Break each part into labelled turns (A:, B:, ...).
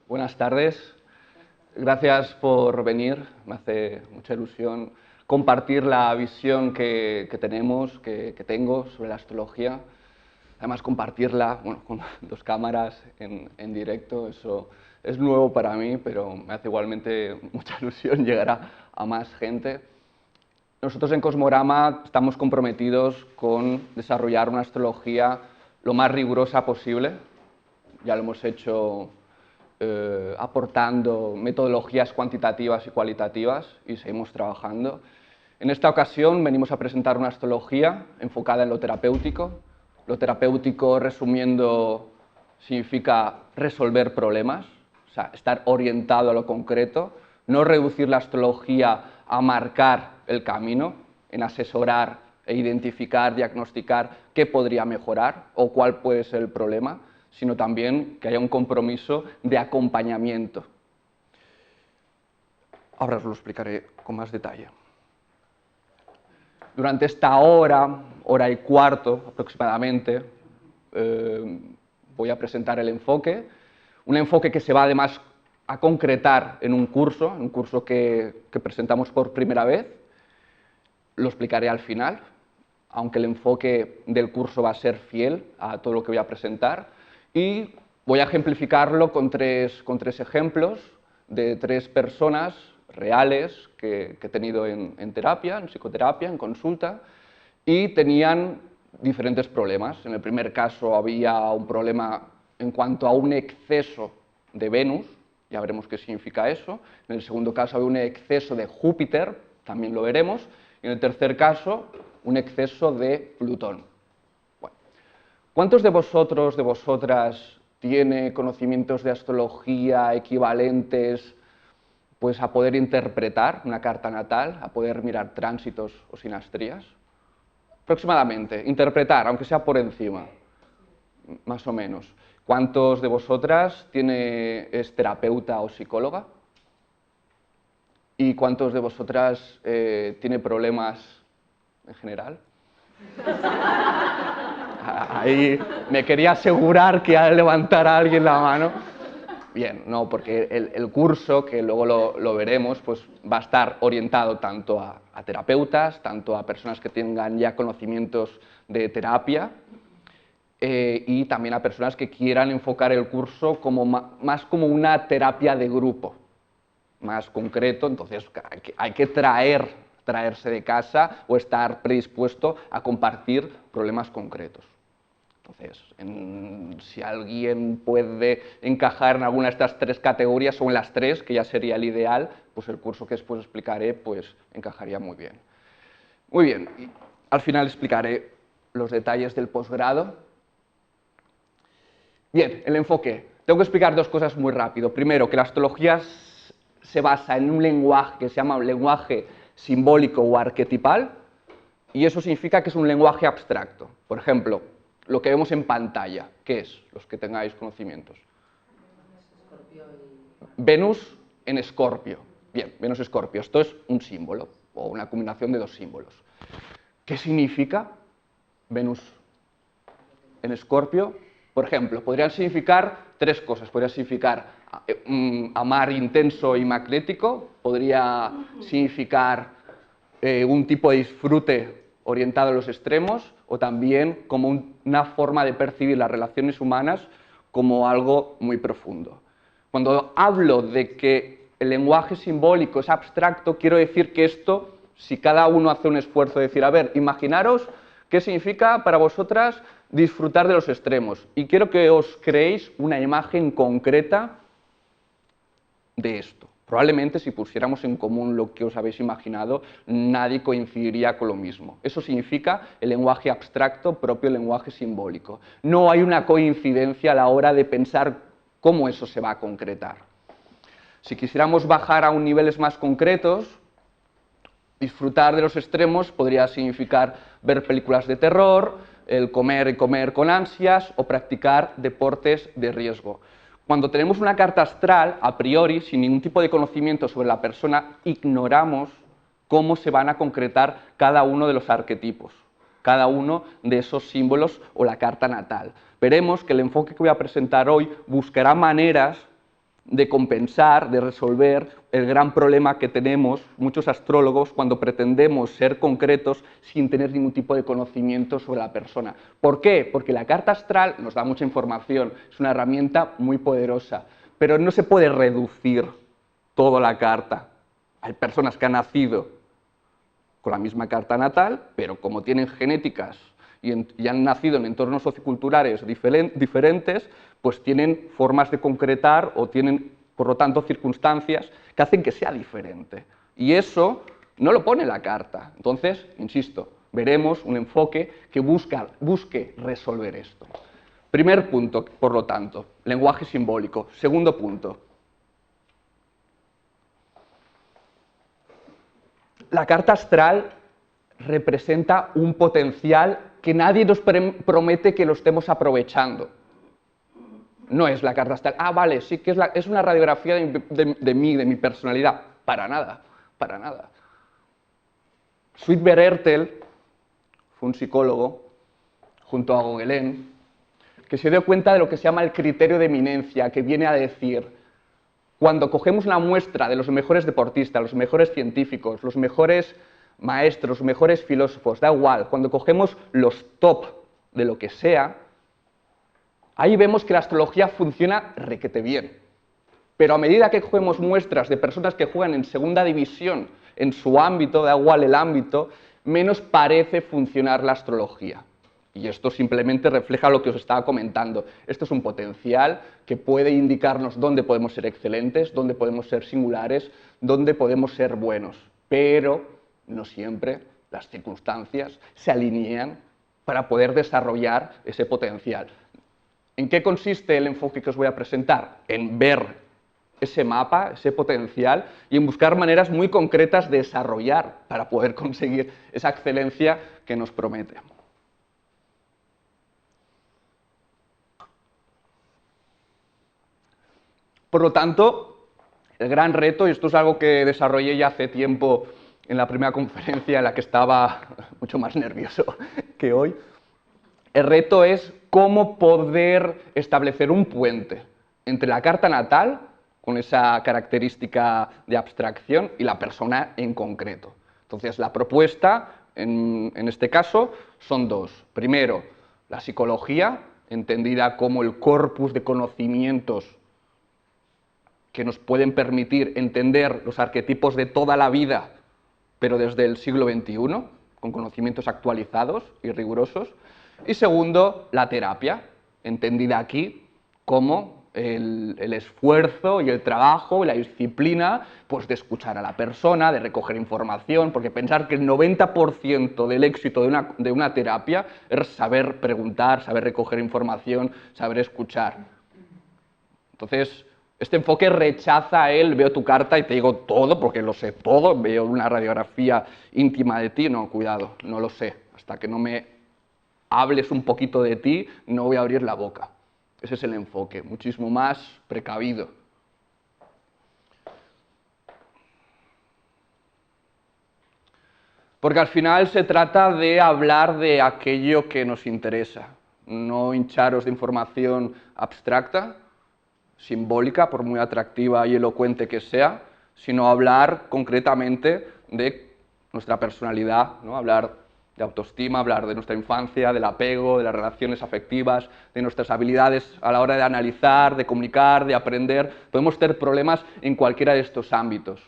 A: Buenas tardes. Gracias por venir. Me hace mucha ilusión compartir la visión que tengo sobre la astrología. Además, compartirla con dos cámaras en directo, eso es nuevo para mí, pero me hace igualmente mucha ilusión llegar a más gente. Nosotros en Cosmograma estamos comprometidos con desarrollar una astrología lo más rigurosa posible. Ya lo hemos hecho aportando metodologías cuantitativas y cualitativas y seguimos trabajando. En esta ocasión venimos a presentar una astrología enfocada en lo terapéutico. Lo terapéutico, resumiendo, significa resolver problemas, o sea, estar orientado a lo concreto, no reducir la astrología a marcar el camino, en asesorar e identificar, diagnosticar qué podría mejorar o cuál puede ser el problema, sino también que haya un compromiso de acompañamiento. Ahora os lo explicaré con más detalle. Durante esta hora y cuarto aproximadamente, voy a presentar el enfoque, un enfoque que se va además a concretar en un curso que presentamos por primera vez. Lo explicaré al final, aunque el enfoque del curso va a ser fiel a todo lo que voy a presentar. Y voy a ejemplificarlo con tres ejemplos de tres personas reales que he tenido en terapia, en psicoterapia, en consulta, y tenían diferentes problemas. En el primer caso había un problema en cuanto a un exceso de Venus, ya veremos qué significa eso. En el segundo caso había un exceso de Júpiter, también lo veremos. Y en el tercer caso, un exceso de Plutón. Bueno, ¿cuántos de vosotros, de vosotras, tiene conocimientos de astrología equivalentes pues, a poder interpretar una carta natal, a poder mirar tránsitos o sinastrías? Aproximadamente, interpretar, aunque sea por encima, más o menos. ¿Cuántos de vosotras es terapeuta o psicóloga? ¿Y cuántos de vosotras tiene problemas en general? Ahí me quería asegurar que al levantar a alguien la mano. Bien, no, porque el curso, que luego lo veremos, pues va a estar orientado tanto a terapeutas, tanto a personas que tengan ya conocimientos de terapia y también a personas que quieran enfocar el curso más como una terapia de grupo, más concreto. Entonces hay que traerse de casa o estar predispuesto a compartir problemas concretos. Entonces, si alguien puede encajar en alguna de estas tres categorías o en las tres, que ya sería el ideal, pues el curso que después explicaré pues encajaría muy bien. Muy bien, y al final explicaré los detalles del posgrado. Bien, el enfoque. Tengo que explicar dos cosas muy rápido. Primero, que la astrología se basa en un lenguaje que se llama lenguaje simbólico o arquetipal, y eso significa que es un lenguaje abstracto. Por ejemplo, lo que vemos en pantalla, ¿qué es? Los que tengáis conocimientos. Venus en Escorpio. Bien, Venus Escorpio. Esto es un símbolo, o una combinación de dos símbolos. ¿Qué significa Venus en Escorpio? Por ejemplo, podrían significar tres cosas. Podría significar amar intenso y magnético, podría significar un tipo de disfrute orientado a los extremos, o también como una forma de percibir las relaciones humanas como algo muy profundo. Cuando hablo de que el lenguaje simbólico es abstracto, quiero decir que esto, si cada uno hace un esfuerzo de decir, a ver, imaginaros qué significa para vosotras disfrutar de los extremos, y quiero que os creéis una imagen concreta de esto. Probablemente si pusiéramos en común lo que os habéis imaginado, nadie coincidiría con lo mismo. Eso significa el lenguaje abstracto propio del lenguaje simbólico. No hay una coincidencia a la hora de pensar cómo eso se va a concretar. Si quisiéramos bajar a niveles más concretos, disfrutar de los extremos podría significar ver películas de terror, el comer y comer con ansias o practicar deportes de riesgo. Cuando tenemos una carta astral, a priori, sin ningún tipo de conocimiento sobre la persona, ignoramos cómo se van a concretar cada uno de los arquetipos, cada uno de esos símbolos o la carta natal. Veremos que el enfoque que voy a presentar hoy buscará maneras de compensar, de resolver el gran problema que tenemos muchos astrólogos cuando pretendemos ser concretos sin tener ningún tipo de conocimiento sobre la persona. ¿Por qué? Porque la carta astral nos da mucha información, es una herramienta muy poderosa, pero no se puede reducir toda la carta. Hay personas que han nacido con la misma carta natal, pero como tienen genéticas y han nacido en entornos socioculturales diferentes, pues tienen formas de concretar o tienen, por lo tanto, circunstancias que hacen que sea diferente. Y eso no lo pone la carta. Entonces, insisto, veremos un enfoque que busque resolver esto. Primer punto, por lo tanto, lenguaje simbólico. Segundo punto, la carta astral representa un potencial que nadie nos promete que lo estemos aprovechando. No es la carta astral, vale, sí que es una radiografía de mí, de mi personalidad. Para nada, para nada. Sweetber Ertel fue un psicólogo, junto a Gauguin, que se dio cuenta de lo que se llama el criterio de eminencia, que viene a decir, cuando cogemos una muestra de los mejores deportistas, los mejores científicos, los mejores maestros, los mejores filósofos, da igual, cuando cogemos los top de lo que sea, ahí vemos que la astrología funciona requete bien. Pero a medida que cogemos muestras de personas que juegan en segunda división, en su ámbito, da igual el ámbito, menos parece funcionar la astrología. Y esto simplemente refleja lo que os estaba comentando. Esto es un potencial que puede indicarnos dónde podemos ser excelentes, dónde podemos ser singulares, dónde podemos ser buenos. Pero no siempre las circunstancias se alinean para poder desarrollar ese potencial. ¿En qué consiste el enfoque que os voy a presentar? En ver ese mapa, ese potencial, y en buscar maneras muy concretas de desarrollar para poder conseguir esa excelencia que nos promete. Por lo tanto, el gran reto, y esto es algo que desarrollé ya hace tiempo en la primera conferencia en la que estaba mucho más nervioso que hoy, el reto es cómo poder establecer un puente entre la carta natal, con esa característica de abstracción, y la persona en concreto. Entonces, la propuesta, en este caso, son dos. Primero, la psicología, entendida como el corpus de conocimientos que nos pueden permitir entender los arquetipos de toda la vida, pero desde el siglo XXI, con conocimientos actualizados y rigurosos. Y segundo, la terapia, entendida aquí como el esfuerzo y el trabajo y la disciplina pues, de escuchar a la persona, de recoger información, porque pensar que el 90% del éxito de una terapia es saber preguntar, saber recoger información, saber escuchar. Entonces, este enfoque rechaza veo tu carta y te digo todo, porque lo sé todo, veo una radiografía íntima de ti, no, cuidado, no lo sé, hasta que no me hables un poquito de ti, no voy a abrir la boca. Ese es el enfoque, muchísimo más precavido. Porque al final se trata de hablar de aquello que nos interesa, no hincharos de información abstracta, simbólica, por muy atractiva y elocuente que sea, sino hablar concretamente de nuestra personalidad, ¿no? Hablar de autoestima, hablar de nuestra infancia, del apego, de las relaciones afectivas, de nuestras habilidades a la hora de analizar, de comunicar, de aprender. Podemos tener problemas en cualquiera de estos ámbitos.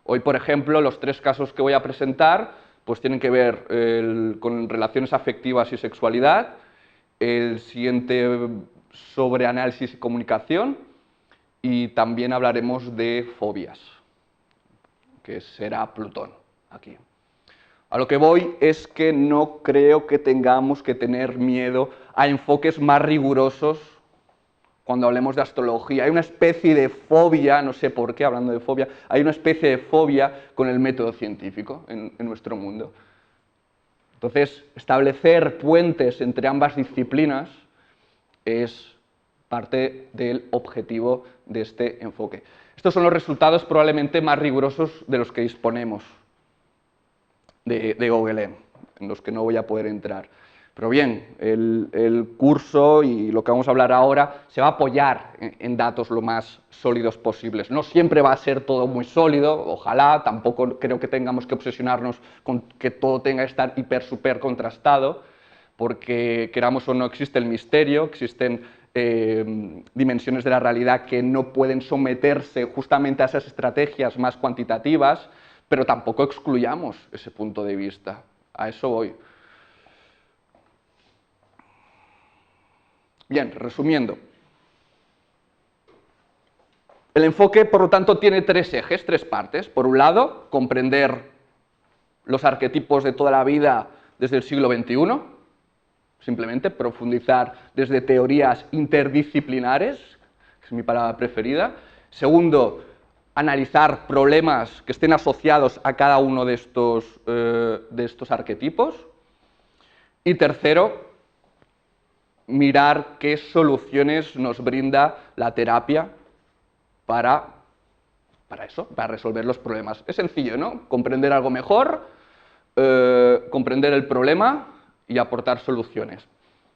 A: Hoy, por ejemplo, los 3 casos que voy a presentar pues tienen que ver con relaciones afectivas y sexualidad, el siguiente sobre análisis y comunicación, y también hablaremos de fobias, que será Plutón aquí. A lo que voy es que no creo que tengamos que tener miedo a enfoques más rigurosos cuando hablemos de astrología. Hay una especie de fobia, no sé por qué, hablando de fobia, hay una especie de fobia con el método científico en nuestro mundo. Entonces, establecer puentes entre ambas disciplinas es parte del objetivo de este enfoque. Estos son los resultados probablemente más rigurosos de los que disponemos de Gauguin, en los que no voy a poder entrar. Pero bien, el curso y lo que vamos a hablar ahora se va a apoyar en datos lo más sólidos posibles. No siempre va a ser todo muy sólido, ojalá, tampoco creo que tengamos que obsesionarnos con que todo tenga que estar hiper, super contrastado, porque queramos o no existe el misterio, existen dimensiones de la realidad que no pueden someterse justamente a esas estrategias más cuantitativas, pero tampoco excluyamos ese punto de vista. A eso voy. Bien, resumiendo. El enfoque, por lo tanto, tiene tres ejes, tres partes. Por un lado, comprender los arquetipos de toda la vida desde el siglo XXI, simplemente profundizar desde teorías interdisciplinares, que es mi palabra preferida. Segundo, analizar problemas que estén asociados a cada uno de estos arquetipos. Y tercero, mirar qué soluciones nos brinda la terapia para eso, para resolver los problemas. Es sencillo, ¿no? Comprender algo mejor, comprender el problema y aportar soluciones.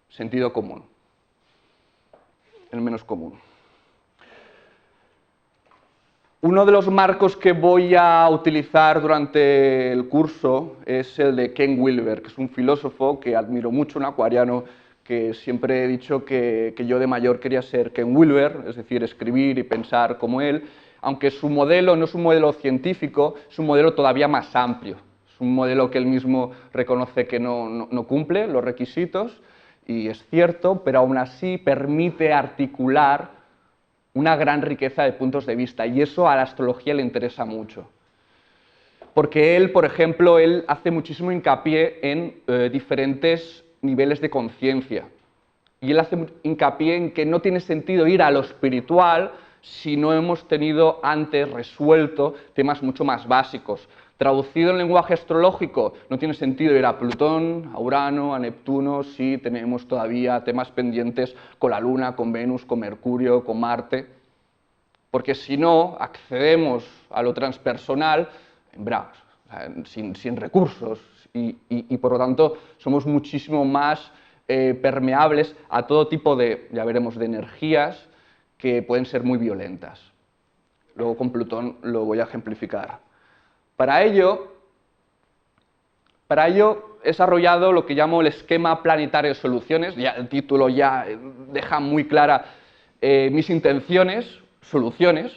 A: Sentido común. El menos común. Uno de los marcos que voy a utilizar durante el curso es el de Ken Wilber, que es un filósofo que admiro mucho, un acuariano, que siempre he dicho que yo de mayor quería ser Ken Wilber, es decir, escribir y pensar como él, aunque su modelo no es un modelo científico, es un modelo todavía más amplio. Es un modelo que él mismo reconoce que no cumple los requisitos, y es cierto, pero aún así permite articular una gran riqueza de puntos de vista, y eso a la astrología le interesa mucho. Porque él, por ejemplo, él hace muchísimo hincapié en diferentes niveles de conciencia. Y él hace hincapié en que no tiene sentido ir a lo espiritual si no hemos tenido antes resuelto temas mucho más básicos. Traducido en lenguaje astrológico, no tiene sentido ir a Plutón, a Urano, a Neptuno, si tenemos todavía temas pendientes con la Luna, con Venus, con Mercurio, con Marte, porque si no accedemos a lo transpersonal en bravos, sin recursos, y por lo tanto somos muchísimo más permeables a todo tipo de, ya veremos, de energías que pueden ser muy violentas. Luego con Plutón lo voy a ejemplificar. Para ello he desarrollado lo que llamo el esquema planetario de soluciones. Ya el título ya deja muy clara mis intenciones, soluciones,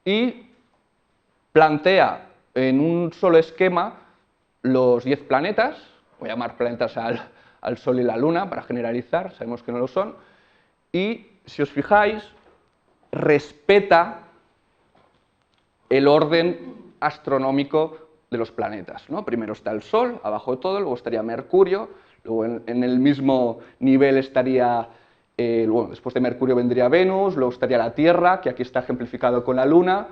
A: y plantea en un solo esquema los 10 planetas, voy a llamar planetas al Sol y la Luna para generalizar, sabemos que no lo son, y si os fijáis, respeta el orden astronómico de los planetas, ¿no? Primero está el Sol, abajo de todo, luego estaría Mercurio, luego en el mismo nivel estaría, bueno, después de Mercurio vendría Venus, luego estaría la Tierra, que aquí está ejemplificado con la Luna,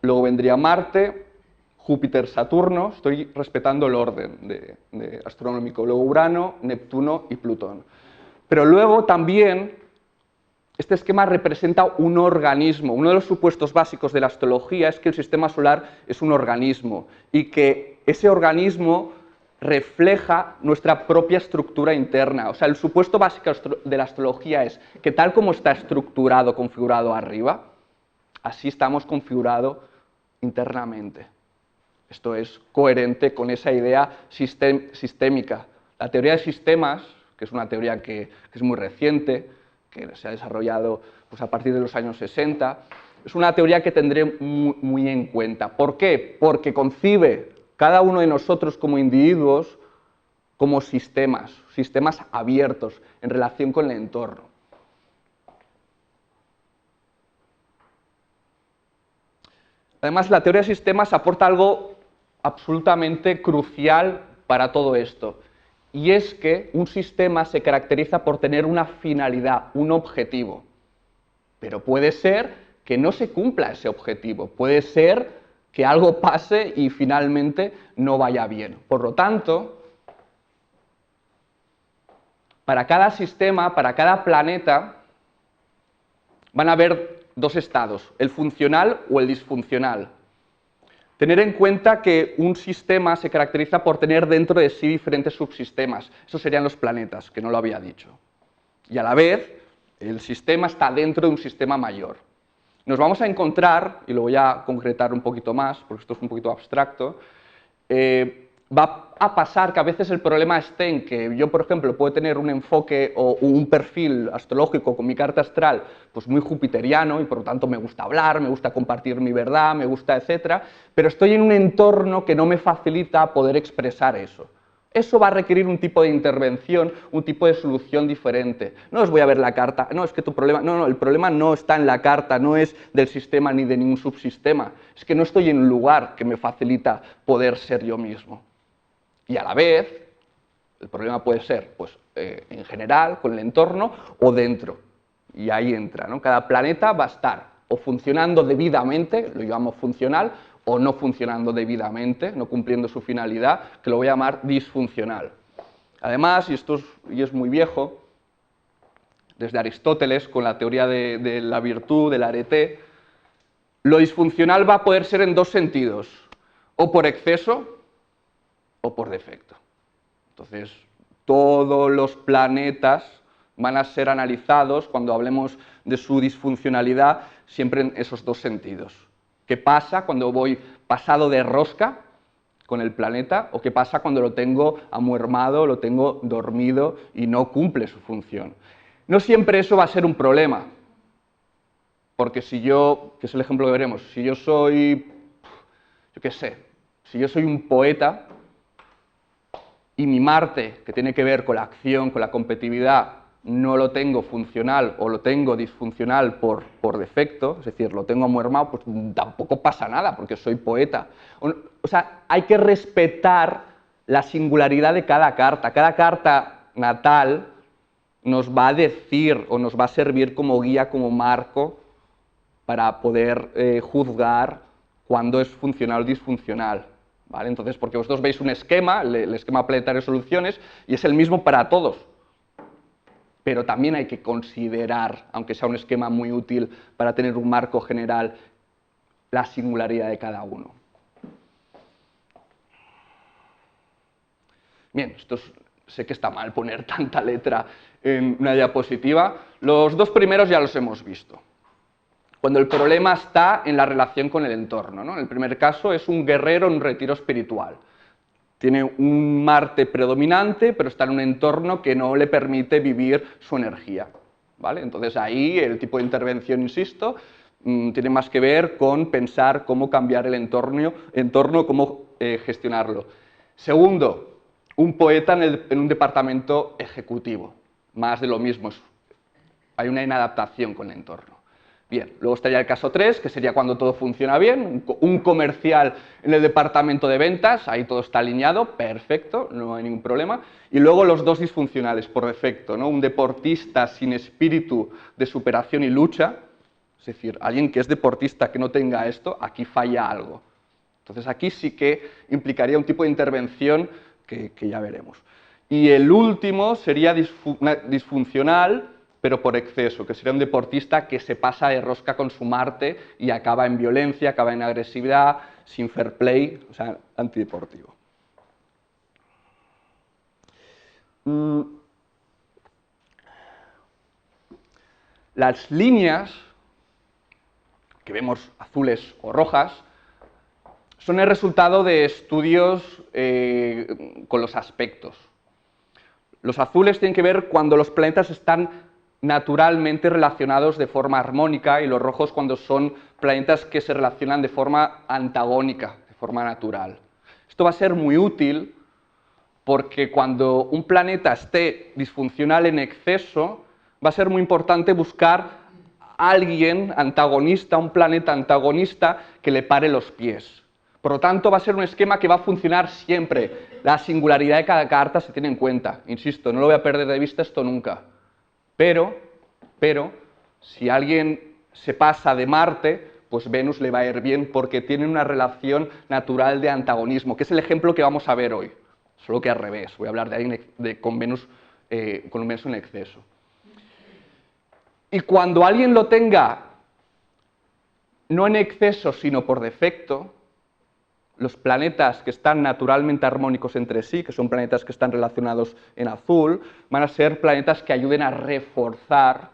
A: luego vendría Marte, Júpiter, Saturno, estoy respetando el orden de astronómico, luego Urano, Neptuno y Plutón. Pero luego también este esquema representa un organismo. Uno de los supuestos básicos de la astrología es que el sistema solar es un organismo y que ese organismo refleja nuestra propia estructura interna. O sea, el supuesto básico de la astrología es que tal como está estructurado, configurado arriba, así estamos configurados internamente. Esto es coherente con esa idea sistémica. La teoría de sistemas, que es una teoría que es muy reciente, que se ha desarrollado pues, a partir de los años 60, es una teoría que tendré muy en cuenta. ¿Por qué? Porque concibe cada uno de nosotros como individuos como sistemas abiertos en relación con el entorno. Además, la teoría de sistemas aporta algo absolutamente crucial para todo esto, y es que un sistema se caracteriza por tener una finalidad, un objetivo, pero puede ser que no se cumpla ese objetivo, puede ser que algo pase y finalmente no vaya bien. Por lo tanto, para cada sistema, para cada planeta, van a haber dos estados, el funcional o el disfuncional. Tener en cuenta que un sistema se caracteriza por tener dentro de sí diferentes subsistemas. Esos serían los planetas, que no lo había dicho. Y a la vez, el sistema está dentro de un sistema mayor. Nos vamos a encontrar, y lo voy a concretar un poquito más, porque esto es un poquito abstracto, va a pasar que a veces el problema esté en que yo, por ejemplo, puedo tener un enfoque o un perfil astrológico con mi carta astral pues muy jupiteriano y por lo tanto me gusta hablar, me gusta compartir mi verdad, me gusta, etcétera, pero estoy en un entorno que no me facilita poder expresar eso. Eso va a requerir un tipo de intervención, un tipo de solución diferente. No os voy a ver la carta, no, es que tu problema, no, el problema no está en la carta, no es del sistema ni de ningún subsistema, es que no estoy en un lugar que me facilita poder ser yo mismo. Y a la vez, el problema puede ser, pues, en general, con el entorno o dentro. Y ahí entra, ¿no? Cada planeta va a estar o funcionando debidamente, lo llamamos funcional, o no funcionando debidamente, no cumpliendo su finalidad, que lo voy a llamar disfuncional. Además, y esto es muy viejo, desde Aristóteles, con la teoría de la virtud, del arete, lo disfuncional va a poder ser en dos sentidos, o por exceso o por defecto. Entonces, todos los planetas van a ser analizados cuando hablemos de su disfuncionalidad siempre en esos dos sentidos. ¿Qué pasa cuando voy pasado de rosca con el planeta o qué pasa cuando lo tengo amuermado, lo tengo dormido y no cumple su función? No siempre eso va a ser un problema, porque si yo, que es el ejemplo que veremos, si yo soy, yo qué sé, si yo soy un poeta y mi Marte, que tiene que ver con la acción, con la competitividad, no lo tengo funcional o lo tengo disfuncional por defecto, es decir, lo tengo amuermado, pues tampoco pasa nada porque soy poeta. O sea, hay que respetar la singularidad de cada carta. Cada carta natal nos va a decir o nos va a servir como guía, como marco para poder juzgar cuándo es funcional o disfuncional. ¿Vale? Entonces, porque vosotros veis un esquema, el esquema planetario de soluciones, y es el mismo para todos. Pero también hay que considerar, aunque sea un esquema muy útil para tener un marco general, la singularidad de cada uno. Bien, sé que está mal poner tanta letra en una diapositiva. Los dos primeros ya los hemos visto. Cuando el problema está en la relación con el entorno, ¿no? En el primer caso es un guerrero en un retiro espiritual. Tiene un Marte predominante, pero está en un entorno que no le permite vivir su energía. ¿Vale? Entonces ahí el tipo de intervención, insisto, tiene más que ver con pensar cómo cambiar el entorno cómo gestionarlo. Segundo, un poeta en un departamento ejecutivo. Más de lo mismo, hay una inadaptación con el entorno. Bien, luego estaría el caso 3, que sería cuando todo funciona bien, un comercial en el departamento de ventas, ahí todo está alineado, perfecto, no hay ningún problema. Y luego los dos disfuncionales, por defecto, ¿no? Un deportista sin espíritu de superación y lucha, es decir, alguien que es deportista que no tenga esto, aquí falla algo. Entonces aquí sí que implicaría un tipo de intervención que ya veremos. Y el último sería disfuncional, pero por exceso, que sería un deportista que se pasa de rosca con su Marte y acaba en violencia, acaba en agresividad, sin fair play, o sea, antideportivo. Las líneas que vemos azules o rojas son el resultado de estudios con los aspectos. Los azules tienen que ver cuando los planetas están naturalmente relacionados de forma armónica y los rojos cuando son planetas que se relacionan de forma antagónica, de forma natural. Esto va a ser muy útil porque cuando un planeta esté disfuncional en exceso, va a ser muy importante buscar a alguien antagonista, un planeta antagonista que le pare los pies. Por lo tanto, va a ser un esquema que va a funcionar siempre. La singularidad de cada carta se tiene en cuenta. Insisto, no lo voy a perder de vista esto nunca. Pero, si alguien se pasa de Marte, pues Venus le va a ir bien porque tiene una relación natural de antagonismo, que es el ejemplo que vamos a ver hoy. Solo que al revés, voy a hablar de alguien con Venus en exceso. Y cuando alguien lo tenga no en exceso, sino por defecto, los planetas que están naturalmente armónicos entre sí, que son planetas que están relacionados en azul, van a ser planetas que ayuden a reforzar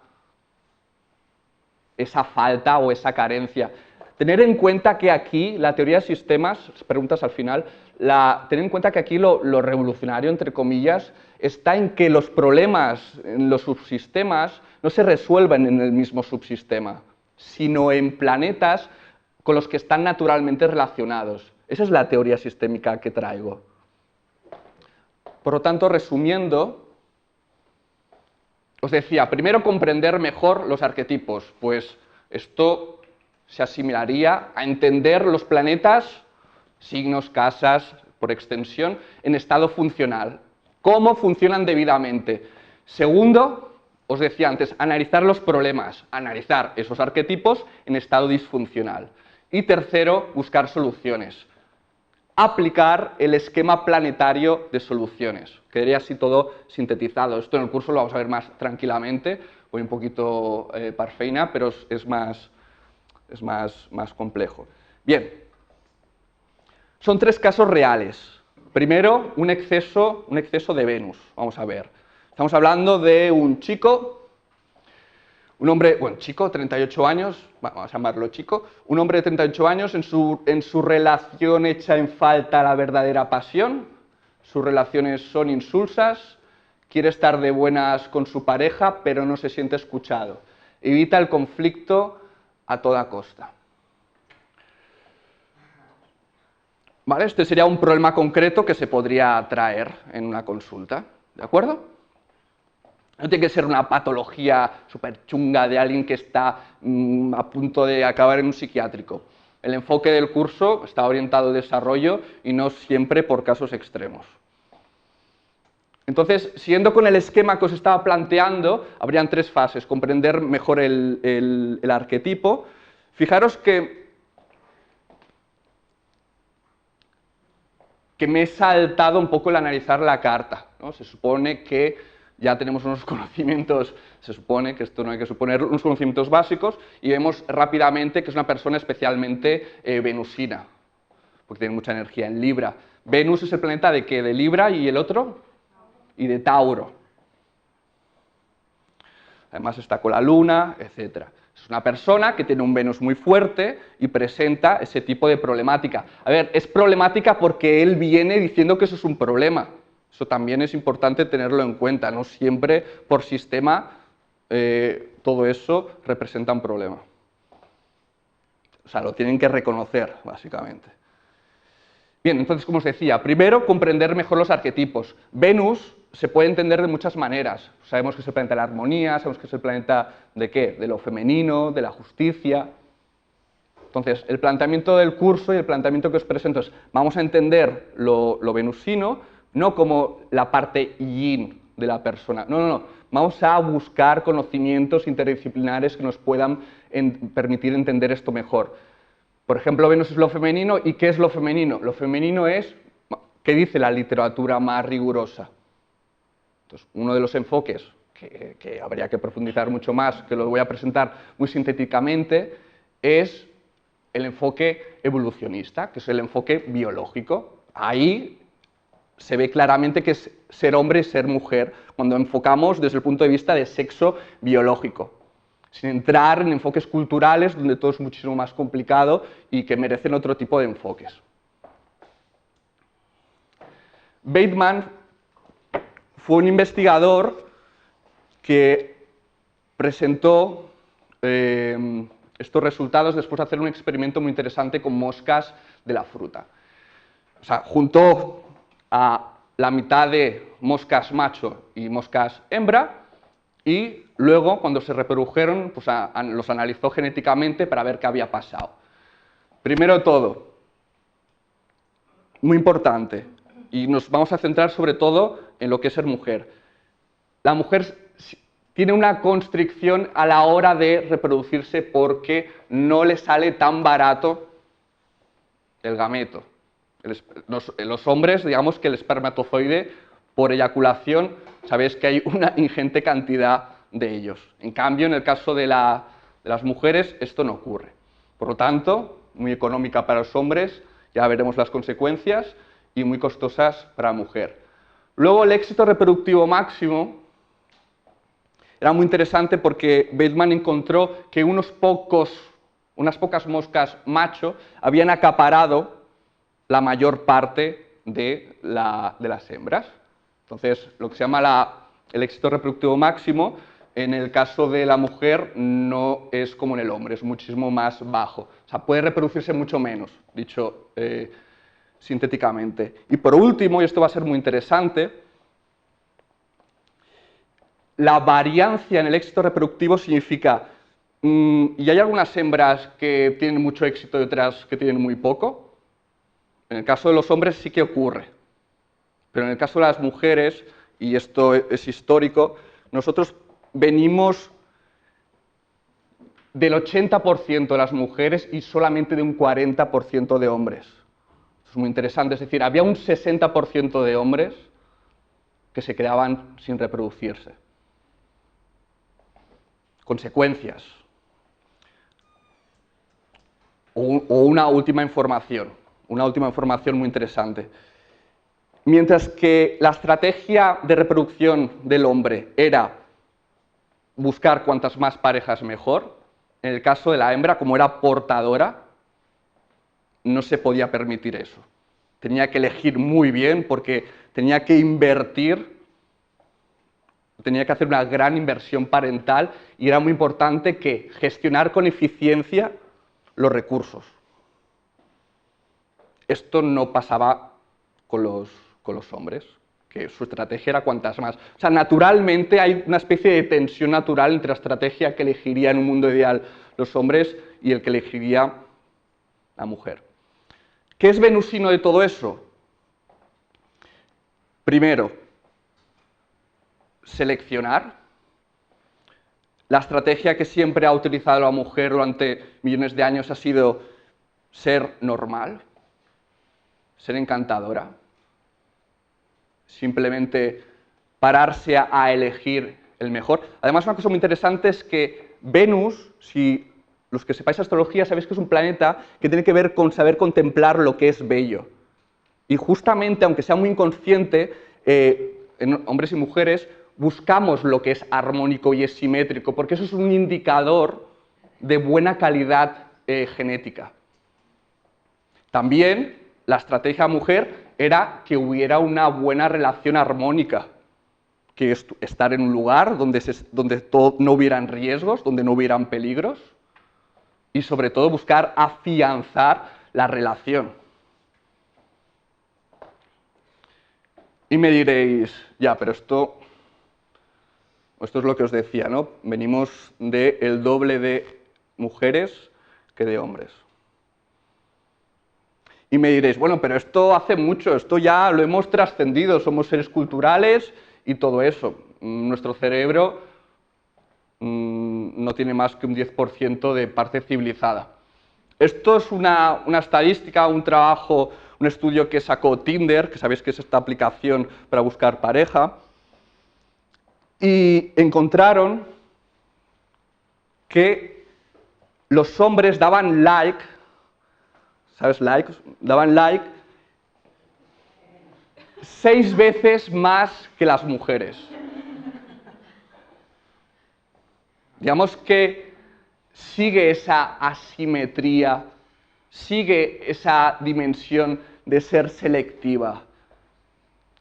A: esa falta o esa carencia. Tener en cuenta que aquí, la teoría de sistemas, preguntas al final, tener en cuenta que aquí lo revolucionario, entre comillas, está en que los problemas en los subsistemas no se resuelven en el mismo subsistema, sino en planetas con los que están naturalmente relacionados. Esa es la teoría sistémica que traigo. Por lo tanto, resumiendo, os decía, primero comprender mejor los arquetipos, pues esto se asimilaría a entender los planetas, signos, casas, por extensión, en estado funcional. ¿Cómo funcionan debidamente? Segundo, os decía antes, analizar los problemas, analizar esos arquetipos en estado disfuncional. Y tercero, buscar soluciones. Aplicar el esquema planetario de soluciones. Quedaría así todo sintetizado. Esto en el curso lo vamos a ver más tranquilamente, voy un poquito parfeina, pero es más complejo. Bien, son tres casos reales. Primero, un exceso de Venus, vamos a ver. Estamos hablando de un chico, un hombre, bueno, chico, 38 años, vamos a llamarlo chico, un hombre de 38 años, en su relación echa en falta la verdadera pasión, sus relaciones son insulsas, quiere estar de buenas con su pareja, pero no se siente escuchado. Evita el conflicto a toda costa. ¿Vale? Este sería un problema concreto que se podría traer en una consulta, ¿de acuerdo? No tiene que ser una patología súper chunga de alguien que está a punto de acabar en un psiquiátrico. El enfoque del curso está orientado al desarrollo y no siempre por casos extremos. Entonces, siguiendo con el esquema que os estaba planteando, habrían tres fases. Comprender mejor el arquetipo. Fijaros que me he saltado un poco el analizar la carta, ¿no? Se supone que ya tenemos unos conocimientos, se supone que esto no hay que suponer, unos conocimientos básicos, y vemos rápidamente que es una persona especialmente venusina, porque tiene mucha energía en Libra. Venus es el planeta de ¿qué? ¿De Libra y el otro? Y de Tauro. Además está con la Luna, etc. Es una persona que tiene un Venus muy fuerte y presenta ese tipo de problemática. A ver, es problemática porque él viene diciendo que eso es un problema. Eso también es importante tenerlo en cuenta. No siempre, por sistema, todo eso representa un problema. O sea, lo tienen que reconocer, básicamente. Bien, entonces, como os decía, primero, comprender mejor los arquetipos. Venus se puede entender de muchas maneras. Sabemos que es el planeta de la armonía, sabemos que es el planeta ¿de qué? De lo femenino, de la justicia. Entonces, el planteamiento del curso y el planteamiento que os presento es, vamos a entender lo venusino, no como la parte yin de la persona, no. Vamos a buscar conocimientos interdisciplinares que nos puedan permitir entender esto mejor. Por ejemplo, Venus es lo femenino, ¿y qué es lo femenino? Lo femenino es, ¿qué dice la literatura más rigurosa? Entonces, uno de los enfoques que habría que profundizar mucho más, que lo voy a presentar muy sintéticamente, es el enfoque evolucionista, que es el enfoque biológico. Ahí se ve claramente que es ser hombre y ser mujer, cuando enfocamos desde el punto de vista de sexo biológico, sin entrar en enfoques culturales, donde todo es muchísimo más complicado y que merecen otro tipo de enfoques. Bateman fue un investigador que presentó estos resultados después de hacer un experimento muy interesante con moscas de la fruta. O sea, juntó a la mitad de moscas macho y moscas hembra y luego, cuando se reprodujeron, pues los analizó genéticamente para ver qué había pasado. Primero de todo, muy importante, y nos vamos a centrar sobre todo en lo que es ser mujer. La mujer tiene una constricción a la hora de reproducirse porque no le sale tan barato el gameto. Los hombres, digamos que el espermatozoide, por eyaculación, sabéis que hay una ingente cantidad de ellos. En cambio, en el caso de las mujeres, esto no ocurre. Por lo tanto, muy económica para los hombres ya veremos las consecuencias, y muy costosas para la mujer. Luego el éxito reproductivo máximo era muy interesante porque Bateman encontró que unas pocas moscas macho habían acaparado la mayor parte de las hembras. Entonces, lo que se llama el éxito reproductivo máximo, en el caso de la mujer no es como en el hombre, es muchísimo más bajo. O sea, puede reproducirse mucho menos, dicho sintéticamente. Y por último, y esto va a ser muy interesante, la variancia en el éxito reproductivo significa, y hay algunas hembras que tienen mucho éxito y otras que tienen muy poco. En el caso de los hombres sí que ocurre, pero en el caso de las mujeres, y esto es histórico, nosotros venimos del 80% de las mujeres y solamente de un 40% de hombres. Esto es muy interesante, es decir, había un 60% de hombres que se quedaban sin reproducirse. Consecuencias. O una última información muy interesante. Mientras que la estrategia de reproducción del hombre era buscar cuantas más parejas mejor, en el caso de la hembra, como era portadora, no se podía permitir eso. Tenía que elegir muy bien porque tenía que invertir, tenía que hacer una gran inversión parental y era muy importante que gestionar con eficiencia los recursos. Esto no pasaba con los hombres, que su estrategia era cuantas más. O sea, naturalmente hay una especie de tensión natural entre la estrategia que elegiría en un mundo ideal los hombres y el que elegiría la mujer. ¿Qué es venusino de todo eso? Primero, seleccionar. La estrategia que siempre ha utilizado la mujer durante millones de años ha sido ser normal, ser encantadora, simplemente pararse a elegir el mejor. Además, una cosa muy interesante es que Venus, si los que sepáis astrología sabéis que es un planeta que tiene que ver con saber contemplar lo que es bello. Y justamente, aunque sea muy inconsciente, en hombres y mujeres buscamos lo que es armónico y es simétrico, porque eso es un indicador de buena calidad genética. También la estrategia mujer era que hubiera una buena relación armónica, que es estar en un lugar donde no hubieran riesgos, donde no hubieran peligros, y sobre todo buscar afianzar la relación. Y me diréis, ya, pero esto es lo que os decía, ¿no? Venimos del doble de mujeres que de hombres. Y me diréis, bueno, pero esto hace mucho, esto ya lo hemos trascendido, somos seres culturales y todo eso. Nuestro cerebro no tiene más que un 10% de parte civilizada. Esto es una estadística, un trabajo, un estudio que sacó Tinder, que sabéis que es esta aplicación para buscar pareja, y encontraron que los hombres daban like, ¿sabes? Like, daban like 6 veces más que las mujeres. Digamos que sigue esa asimetría, sigue esa dimensión de ser selectiva.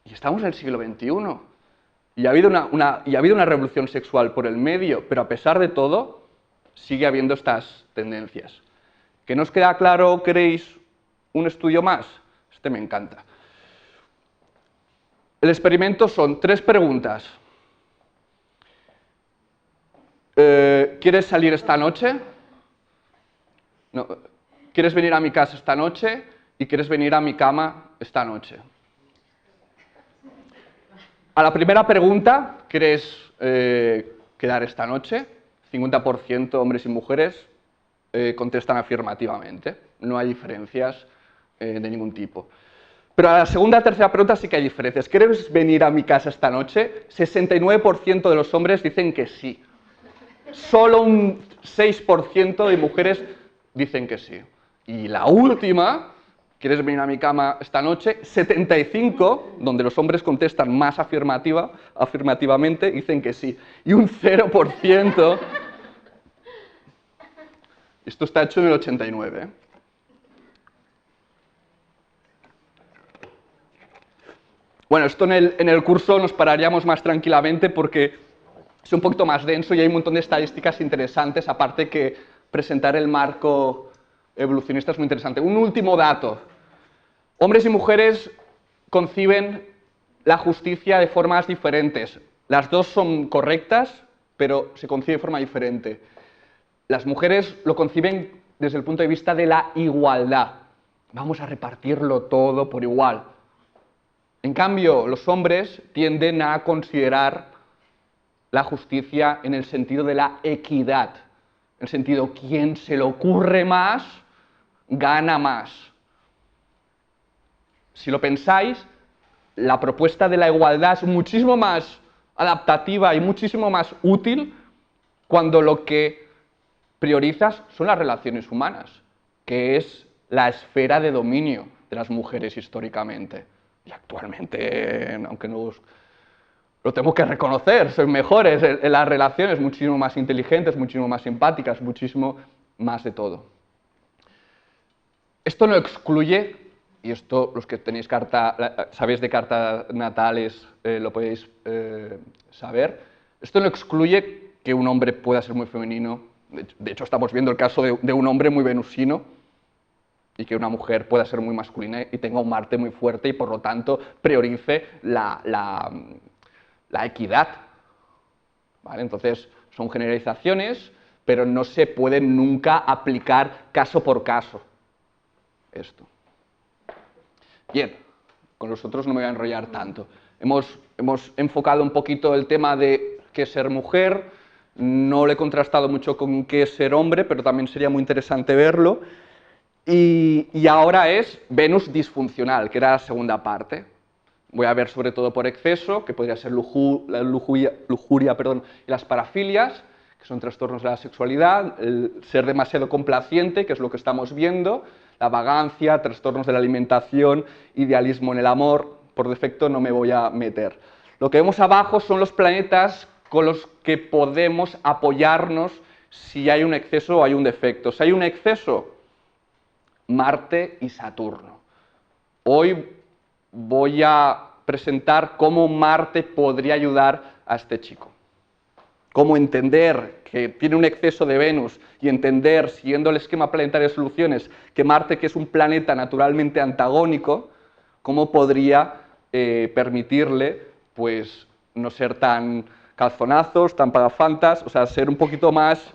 A: Y estamos en el siglo XXI. Y ha habido una revolución sexual por el medio, pero a pesar de todo, sigue habiendo estas tendencias. ¿Que no os queda claro? ¿Queréis un estudio más? Este me encanta. El experimento son 3 preguntas. ¿Quieres salir esta noche? No. ¿Quieres venir a mi casa esta noche? ¿Y quieres venir a mi cama esta noche? A la primera pregunta, ¿quieres quedar esta noche? 50% hombres y mujeres contestan afirmativamente. No hay diferencias de ningún tipo. Pero a la segunda y tercera pregunta sí que hay diferencias. ¿Quieres venir a mi casa esta noche? 69% de los hombres dicen que sí. Solo un 6% de mujeres dicen que sí. Y la última, ¿quieres venir a mi cama esta noche? 75, donde los hombres contestan más afirmativamente, dicen que sí. Y un 0%, esto está hecho en el 89, ¿eh? Bueno, esto en el curso nos pararíamos más tranquilamente porque es un poquito más denso y hay un montón de estadísticas interesantes, aparte que presentar el marco evolucionista es muy interesante. Un último dato. Hombres y mujeres conciben la justicia de formas diferentes. Las dos son correctas, pero se concibe de forma diferente. Las mujeres lo conciben desde el punto de vista de la igualdad. Vamos a repartirlo todo por igual. En cambio, los hombres tienden a considerar la justicia en el sentido de la equidad. En el sentido, quien se le ocurre más, gana más. Si lo pensáis, la propuesta de la igualdad es muchísimo más adaptativa y muchísimo más útil cuando lo que priorizas son las relaciones humanas, que es la esfera de dominio de las mujeres históricamente. Y actualmente, aunque no lo tengo que reconocer, son mejores en las relaciones, muchísimo más inteligentes, muchísimo más simpáticas, muchísimo más de todo. Esto no excluye, y esto los que tenéis sabéis de cartas natales lo podéis saber, esto no excluye que un hombre pueda ser muy femenino. De hecho, estamos viendo el caso de un hombre muy venusino y que una mujer pueda ser muy masculina y tenga un Marte muy fuerte y por lo tanto priorice la equidad. ¿Vale? Entonces, son generalizaciones, pero no se puede nunca aplicar caso por caso esto. Bien, con los otros no me voy a enrollar tanto. Hemos enfocado un poquito el tema de qué es ser mujer, no lo he contrastado mucho con qué es ser hombre, pero también sería muy interesante verlo. Y ahora es Venus disfuncional, que era la segunda parte. Voy a ver sobre todo por exceso, que podría ser la lujuria y las parafilias, que son trastornos de la sexualidad, el ser demasiado complaciente, que es lo que estamos viendo, la vagancia, trastornos de la alimentación, idealismo en el amor, por defecto no me voy a meter. Lo que vemos abajo son los planetas con los que podemos apoyarnos si hay un exceso o hay un defecto. Si hay un exceso, Marte y Saturno. Hoy voy a presentar cómo Marte podría ayudar a este chico. Cómo entender que tiene un exceso de Venus y entender, siguiendo el esquema planetario de soluciones, que Marte, que es un planeta naturalmente antagónico, cómo podría permitirle pues, no ser tan calzonazos, tan pagafantas, o sea, ser un poquito más,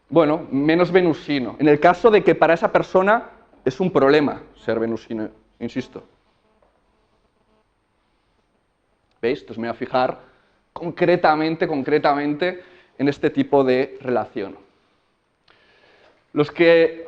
A: bueno, menos venusino. En el caso de que para esa persona es un problema ser venusino, insisto. ¿Veis? Entonces me voy a fijar concretamente en este tipo de relación. Los que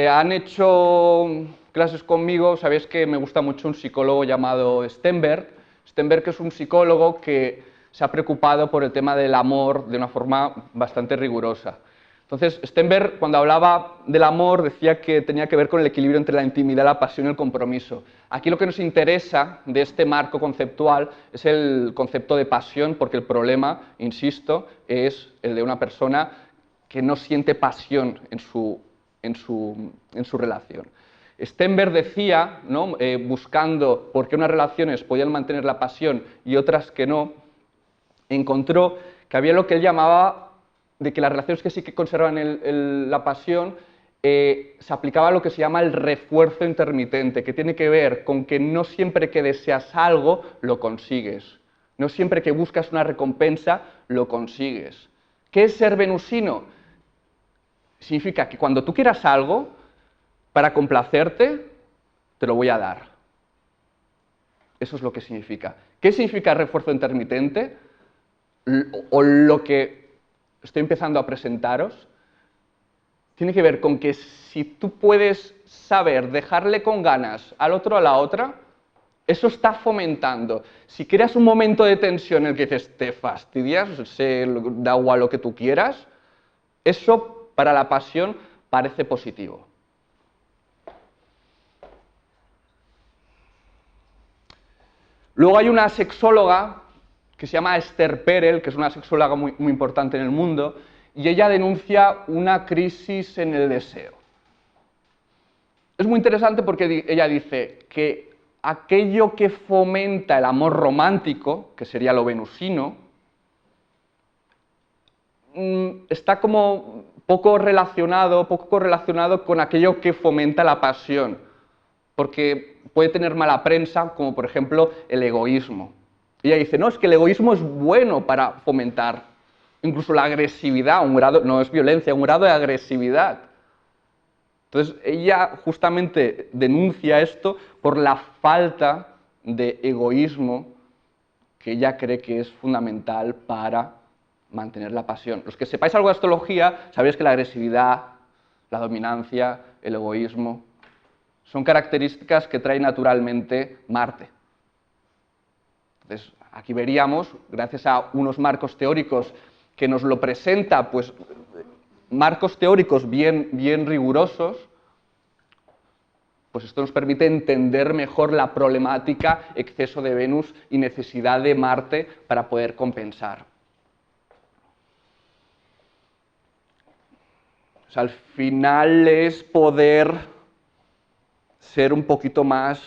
A: han hecho clases conmigo, sabéis que me gusta mucho un psicólogo llamado Stenberg. Stenberg es un psicólogo que se ha preocupado por el tema del amor de una forma bastante rigurosa. Entonces, Stenberg, cuando hablaba del amor, decía que tenía que ver con el equilibrio entre la intimidad, la pasión y el compromiso. Aquí lo que nos interesa de este marco conceptual es el concepto de pasión, porque el problema, insisto, es el de una persona que no siente pasión en su relación. Stenberg decía, ¿no? Buscando por qué unas relaciones podían mantener la pasión y otras que no, encontró que había lo que él llamaba de que las relaciones que sí que conservan la pasión se aplicaba a lo que se llama el refuerzo intermitente, que tiene que ver con que no siempre que deseas algo lo consigues, no siempre que buscas una recompensa lo consigues. ¿Qué es ser venusino? Significa que cuando tú quieras algo, para complacerte, te lo voy a dar. Eso es lo que significa. ¿Qué significa refuerzo intermitente? O lo que estoy empezando a presentaros, tiene que ver con que si tú puedes saber dejarle con ganas al otro o a la otra, eso está fomentando. Si creas un momento de tensión en el que dices, te fastidias, da igual lo que tú quieras, eso para la pasión parece positivo. Luego hay una sexóloga que se llama Esther Perel, que es una sexóloga muy importante en el mundo, y ella denuncia una crisis en el deseo. Es muy interesante porque ella dice que aquello que fomenta el amor romántico, que sería lo venusino, está como poco correlacionado con aquello que fomenta la pasión, porque puede tener mala prensa, como por ejemplo el egoísmo. Ella dice, no, es que el egoísmo es bueno para fomentar incluso la agresividad, un grado, no es violencia, un grado de agresividad. Entonces ella justamente denuncia esto por la falta de egoísmo que ella cree que es fundamental para mantener la pasión. Los que sepáis algo de astrología, sabéis que la agresividad, la dominancia, el egoísmo, son características que trae naturalmente Marte. Entonces, aquí veríamos, gracias a unos marcos teóricos que nos lo presenta, pues marcos teóricos bien rigurosos, pues esto nos permite entender mejor la problemática, exceso de Venus y necesidad de Marte para poder compensar. O sea, al final es poder ser un poquito más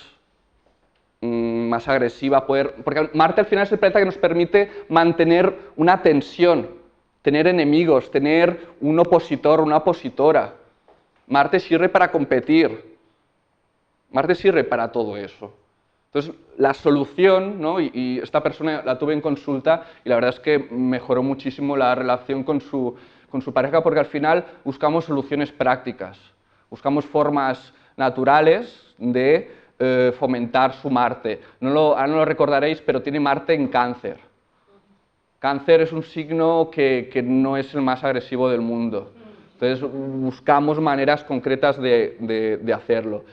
A: agresiva, porque Marte al final es el planeta que nos permite mantener una tensión, tener enemigos, tener un opositor, una opositora. Marte sirve para competir, Marte sirve para todo eso. Entonces, la solución, ¿no? y esta persona la tuve en consulta y la verdad es que mejoró muchísimo la relación con su pareja porque al final buscamos soluciones prácticas, buscamos formas naturales de fomentar su Marte. Ahora no lo recordaréis, pero tiene Marte en Cáncer. Cáncer es un signo que no es el más agresivo del mundo. Entonces buscamos maneras concretas de hacerlo.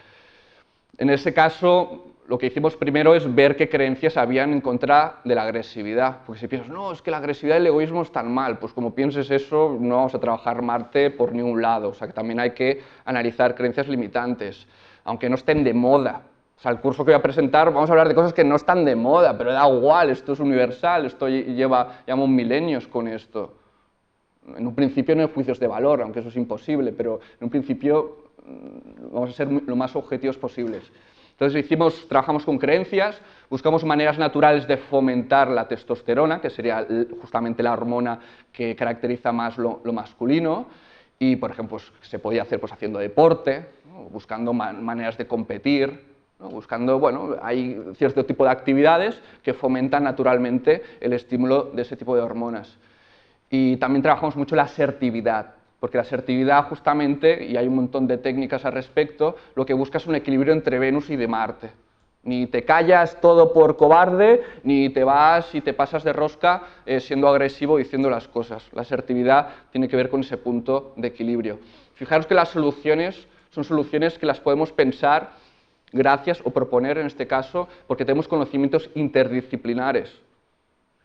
A: En ese caso, lo que hicimos primero es ver qué creencias habían en contra de la agresividad. Porque si piensas, no, es que la agresividad y el egoísmo están mal, pues como pienses eso, no vamos a trabajar Marte por ningún lado. O sea, que también hay que analizar creencias limitantes, aunque no estén de moda. O sea, el curso que voy a presentar, vamos a hablar de cosas que no están de moda, pero da igual, esto es universal, esto llevamos milenios con esto. En un principio no hay juicios de valor, aunque eso es imposible, pero en un principio vamos a ser lo más objetivos posibles. Entonces trabajamos con creencias, buscamos maneras naturales de fomentar la testosterona, que sería justamente la hormona que caracteriza más lo masculino, y por ejemplo pues, se podía hacer pues, haciendo deporte, ¿no? Buscando maneras de competir, ¿no? Buscando, bueno, hay cierto tipo de actividades que fomentan naturalmente el estímulo de ese tipo de hormonas. Y también trabajamos mucho la asertividad, porque la asertividad justamente, y hay un montón de técnicas al respecto, lo que busca es un equilibrio entre Venus y de Marte. Ni te callas todo por cobarde, ni te vas y te pasas de rosca siendo agresivo diciendo las cosas. La asertividad tiene que ver con ese punto de equilibrio. Fijaros que las soluciones son soluciones que las podemos pensar gracias, o proponer en este caso, porque tenemos conocimientos interdisciplinares.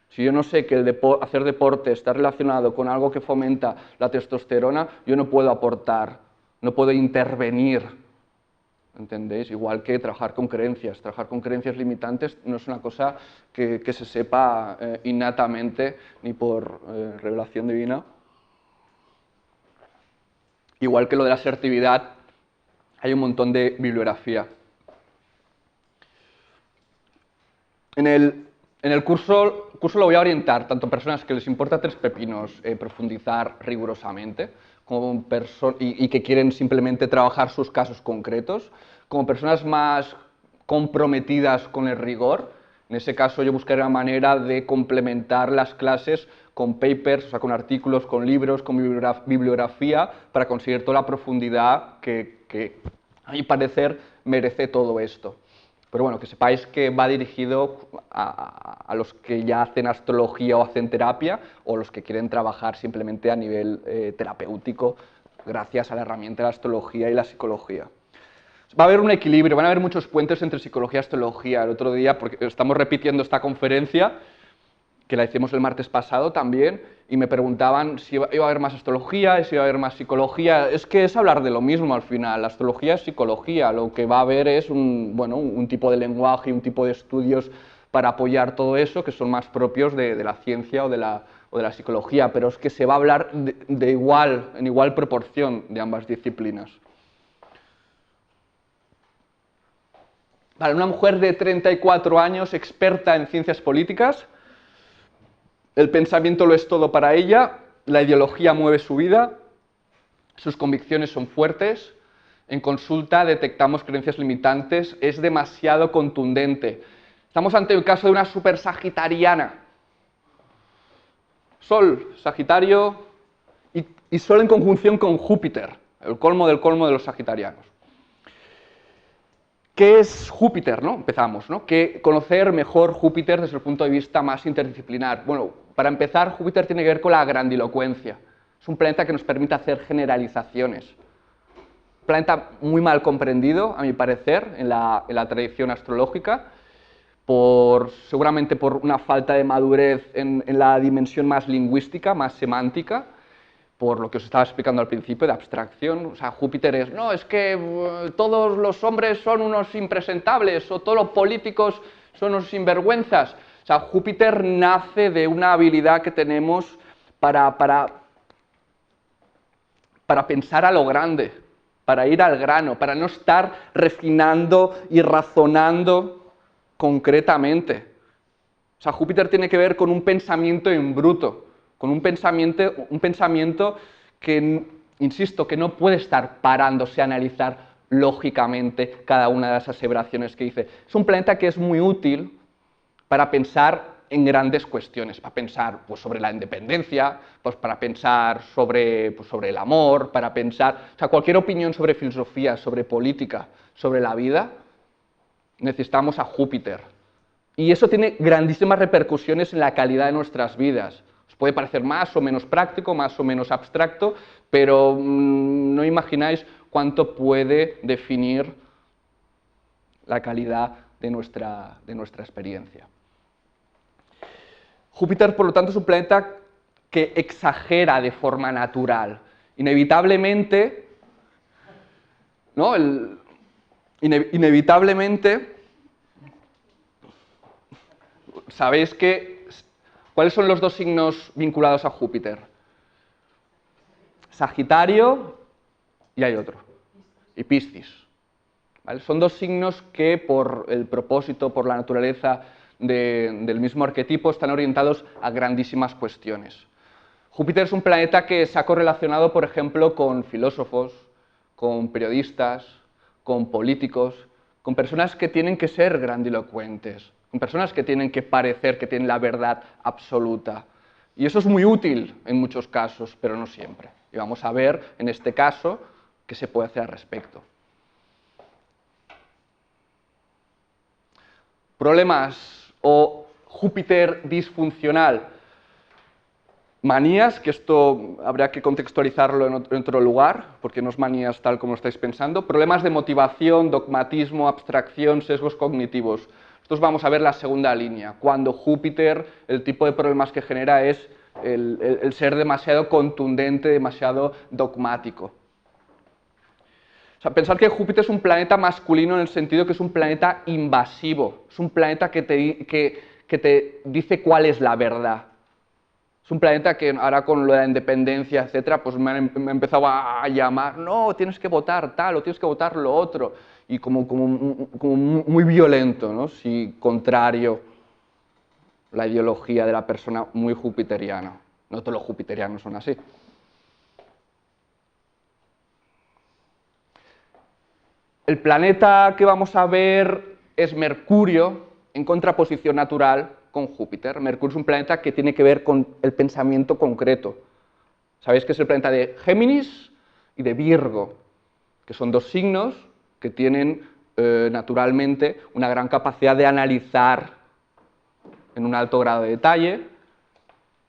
A: Si yo no sé que hacer deporte está relacionado con algo que fomenta la testosterona, yo no puedo aportar, no puedo intervenir, ¿entendéis? Igual que trabajar con creencias limitantes no es una cosa que se sepa innatamente ni por revelación divina. Igual que lo de la asertividad, hay un montón de bibliografía. En el curso lo voy a orientar tanto a personas que les importa tres pepinos profundizar rigurosamente y que quieren simplemente trabajar sus casos concretos, como personas más comprometidas con el rigor. En ese caso yo buscaré una manera de complementar las clases con papers, o sea, con artículos, con libros, con bibliografía, para conseguir toda la profundidad que a mi parecer merece todo esto. Pero bueno, que sepáis que va dirigido a los que ya hacen astrología o hacen terapia, o los que quieren trabajar simplemente a nivel terapéutico, gracias a la herramienta de la astrología y la psicología. Va a haber un equilibrio, van a haber muchos puentes entre psicología y astrología. El otro día, porque estamos repitiendo esta conferencia, que la hicimos el martes pasado también, y me preguntaban si iba a haber más astrología y si iba a haber más psicología. Es que es hablar de lo mismo al final, la astrología es psicología, lo que va a haber es un tipo de lenguaje y un tipo de estudios para apoyar todo eso, que son más propios de la ciencia o de la psicología, pero es que se va a hablar en igual proporción de ambas disciplinas. Vale, una mujer de 34 años, experta en ciencias políticas, el pensamiento lo es todo para ella, la ideología mueve su vida, sus convicciones son fuertes, en consulta detectamos creencias limitantes, es demasiado contundente. Estamos ante el caso de una super sagitariana. Sol, Sagitario y Sol en conjunción con Júpiter, el colmo de los sagitarianos. ¿Qué es Júpiter? ¿No? Empezamos, ¿no? Que conocer mejor Júpiter desde el punto de vista más interdisciplinar. Bueno, para empezar, Júpiter tiene que ver con la grandilocuencia. Es un planeta que nos permite hacer generalizaciones. Un planeta muy mal comprendido, a mi parecer, en la tradición astrológica, seguramente por una falta de madurez en la dimensión más lingüística, más semántica, por lo que os estaba explicando al principio, de abstracción. O sea, Júpiter es que todos los hombres son unos impresentables, o todos los políticos son unos sinvergüenzas. O sea, Júpiter nace de una habilidad que tenemos para pensar a lo grande, para ir al grano, para no estar refinando y razonando concretamente. O sea, Júpiter tiene que ver con un pensamiento en bruto, con un pensamiento que, insisto, que no puede estar parándose a analizar lógicamente cada una de las aseveraciones que dice. Es un planeta que es muy útil para pensar en grandes cuestiones, para pensar pues, sobre la independencia, pues, para pensar sobre el amor, para pensar... O sea, cualquier opinión sobre filosofía, sobre política, sobre la vida, necesitamos a Júpiter. Y eso tiene grandísimas repercusiones en la calidad de nuestras vidas. Os puede parecer más o menos práctico, más o menos abstracto, pero no imagináis cuánto puede definir la calidad de nuestra experiencia. Júpiter, por lo tanto, es un planeta que exagera de forma natural. Inevitablemente, ¿no? Inevitablemente, sabéis ¿cuáles son los dos signos vinculados a Júpiter? Sagitario y hay otro, y Piscis. ¿Vale? Son dos signos que por el propósito, por la naturaleza del mismo arquetipo, están orientados a grandísimas cuestiones. Júpiter es un planeta que se ha correlacionado, por ejemplo, con filósofos, con periodistas, con políticos, con personas que tienen que ser grandilocuentes, con personas que tienen que parecer que tienen la verdad absoluta. Y eso es muy útil en muchos casos, pero no siempre. Y vamos a ver, en este caso, qué se puede hacer al respecto. Problemas o Júpiter disfuncional. Manías, que esto habría que contextualizarlo en otro lugar, porque no es manías tal como estáis pensando. Problemas de motivación, dogmatismo, abstracción, sesgos cognitivos. Nosotros vamos a ver la segunda línea, cuando Júpiter, el tipo de problemas que genera es el ser demasiado contundente, demasiado dogmático. O sea, pensar que Júpiter es un planeta masculino en el sentido que es un planeta invasivo, es un planeta que te dice cuál es la verdad. Es un planeta que ahora con lo de la independencia, etcétera, pues me ha empezado a llamar, no, tienes que votar tal o tienes que votar lo otro, y como muy violento, ¿no? Sí, contrario la ideología de la persona, muy jupiteriana. No todos los jupiterianos son así. El planeta que vamos a ver es Mercurio, en contraposición natural con Júpiter. Mercurio es un planeta que tiene que ver con el pensamiento concreto. Sabéis que es el planeta de Géminis y de Virgo, que son dos signos que tienen naturalmente una gran capacidad de analizar en un alto grado de detalle,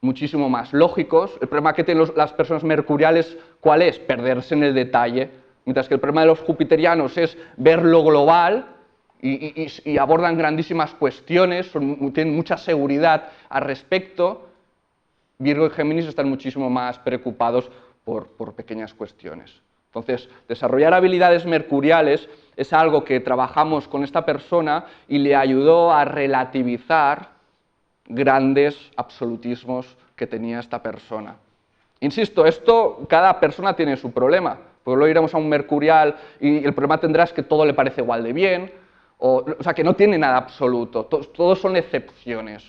A: muchísimo más lógicos. El problema que tienen las personas mercuriales, ¿cuál es? Perderse en el detalle. Mientras que el problema de los jupiterianos es ver lo global y abordan grandísimas cuestiones, tienen mucha seguridad al respecto. Virgo y Géminis están muchísimo más preocupados por pequeñas cuestiones. Entonces, desarrollar habilidades mercuriales es algo que trabajamos con esta persona y le ayudó a relativizar grandes absolutismos que tenía esta persona. Insisto, cada persona tiene su problema. Pues luego iremos a un mercurial y el problema tendrá es que todo le parece igual de bien, o sea, que no tiene nada absoluto, todos son excepciones.